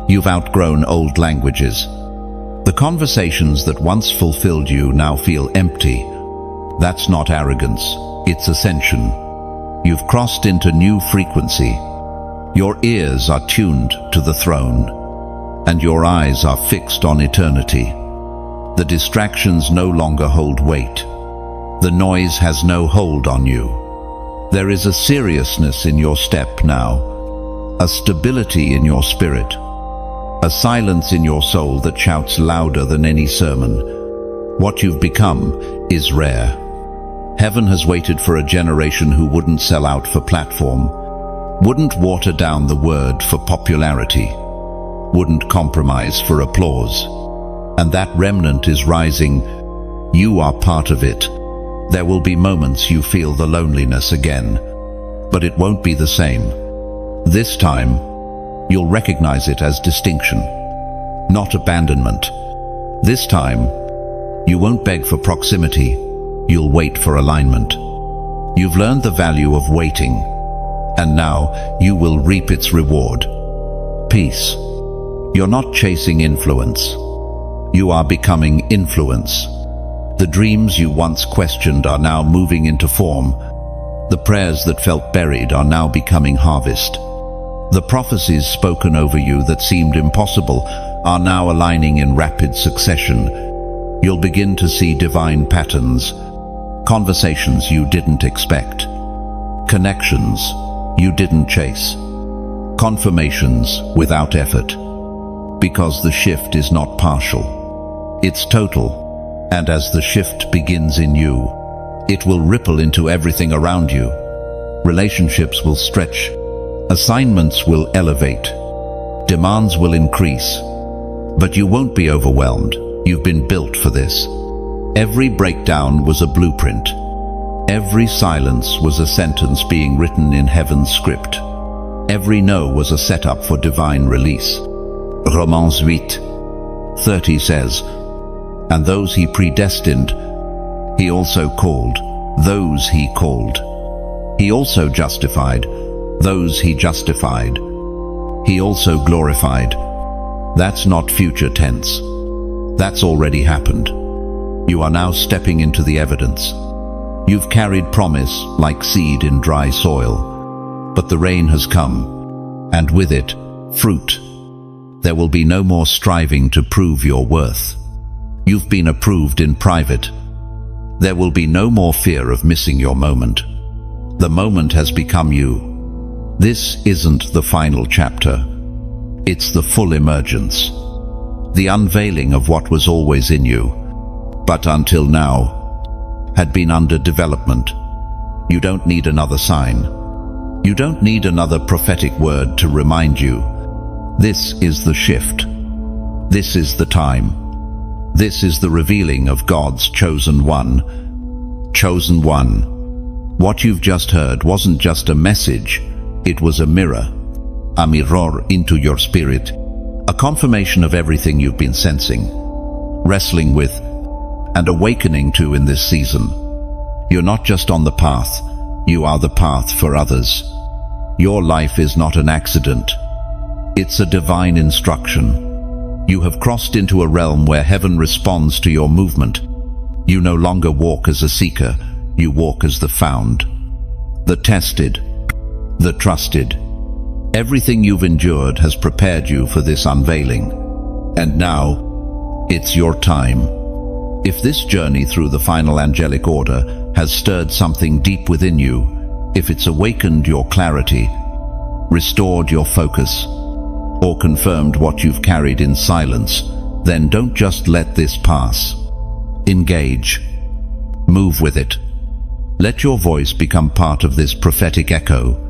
You've outgrown old languages. The conversations that once fulfilled you now feel empty. That's not arrogance, it's ascension. You've crossed into new frequency. Your ears are tuned to the throne, and your eyes are fixed on eternity. The distractions no longer hold weight. The noise has no hold on you. There is a seriousness in your step now, a stability in your spirit, a silence in your soul that shouts louder than any sermon. What you've become is rare. Heaven has waited for a generation who wouldn't sell out for platform, wouldn't water down the word for popularity, wouldn't compromise for applause. And that remnant is rising. You are part of it. There will be moments you feel the loneliness again, but it won't be the same. This time, you'll recognize it as distinction, not abandonment. This time, you won't beg for proximity, you'll wait for alignment. You've learned the value of waiting, and now you will reap its reward. Peace. You're not chasing influence. You are becoming influence. The dreams you once questioned are now moving into form. The prayers that felt buried are now becoming harvest. The prophecies spoken over you that seemed impossible are now aligning in rapid succession. You'll begin to see divine patterns, conversations you didn't expect, connections you didn't chase, confirmations without effort. Because the shift is not partial, it's total. And as the shift begins in you, it will ripple into everything around you. Relationships will stretch, assignments will elevate, demands will increase. But you won't be overwhelmed. You've been built for this. Every breakdown was a blueprint. Every silence was a sentence being written in heaven's script. Every no was a setup for divine release. Romans 8:30 says, "And those he predestined, he also called. Those he called, he also justified. Those he justified, he also glorified." That's not future tense. That's already happened. You are now stepping into the evidence. You've carried promise like seed in dry soil, but the rain has come, and with it, fruit. There will be no more striving to prove your worth. You've been approved in private. There will be no more fear of missing your moment. The moment has become you. This isn't the final chapter. It's the full emergence. The unveiling of what was always in you, but until now, had been under development. You don't need another sign. You don't need another prophetic word to remind you. This is the shift. This is the time. This is the revealing of God's chosen one. Chosen one. What you've just heard wasn't just a message, it was a mirror. A mirror into your spirit. A confirmation of everything you've been sensing, wrestling with, and awakening to in this season. You're not just on the path, you are the path for others. Your life is not an accident. It's a divine instruction. You have crossed into a realm where heaven responds to your movement. You no longer walk as a seeker, you walk as the found, the tested, the trusted. Everything you've endured has prepared you for this unveiling. And now, it's your time. If this journey through the final angelic order has stirred something deep within you, if it's awakened your clarity, restored your focus, or confirmed what you've carried in silence, then don't just let this pass. Engage. Move with it. Let your voice become part of this prophetic echo.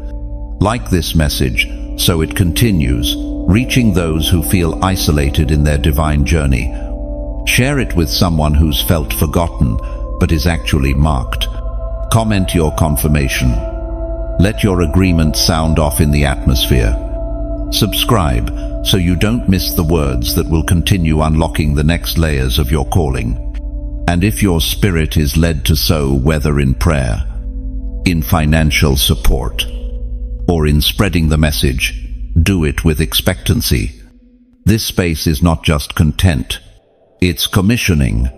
Like this message, so it continues, reaching those who feel isolated in their divine journey. Share it with someone who's felt forgotten, but is actually marked. Comment your confirmation. Let your agreement sound off in the atmosphere. Subscribe so you don't miss the words that will continue unlocking the next layers of your calling. And if your spirit is led to sow, whether in prayer, in financial support, or in spreading the message, do it with expectancy. This space is not just content, it's commissioning.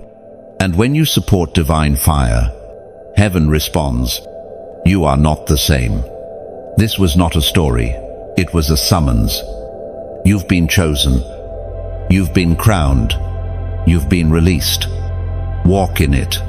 And when you support divine fire, heaven responds. You are not the same. This was not a story, it was a summons. You've been chosen. You've been crowned. You've been released. Walk in it.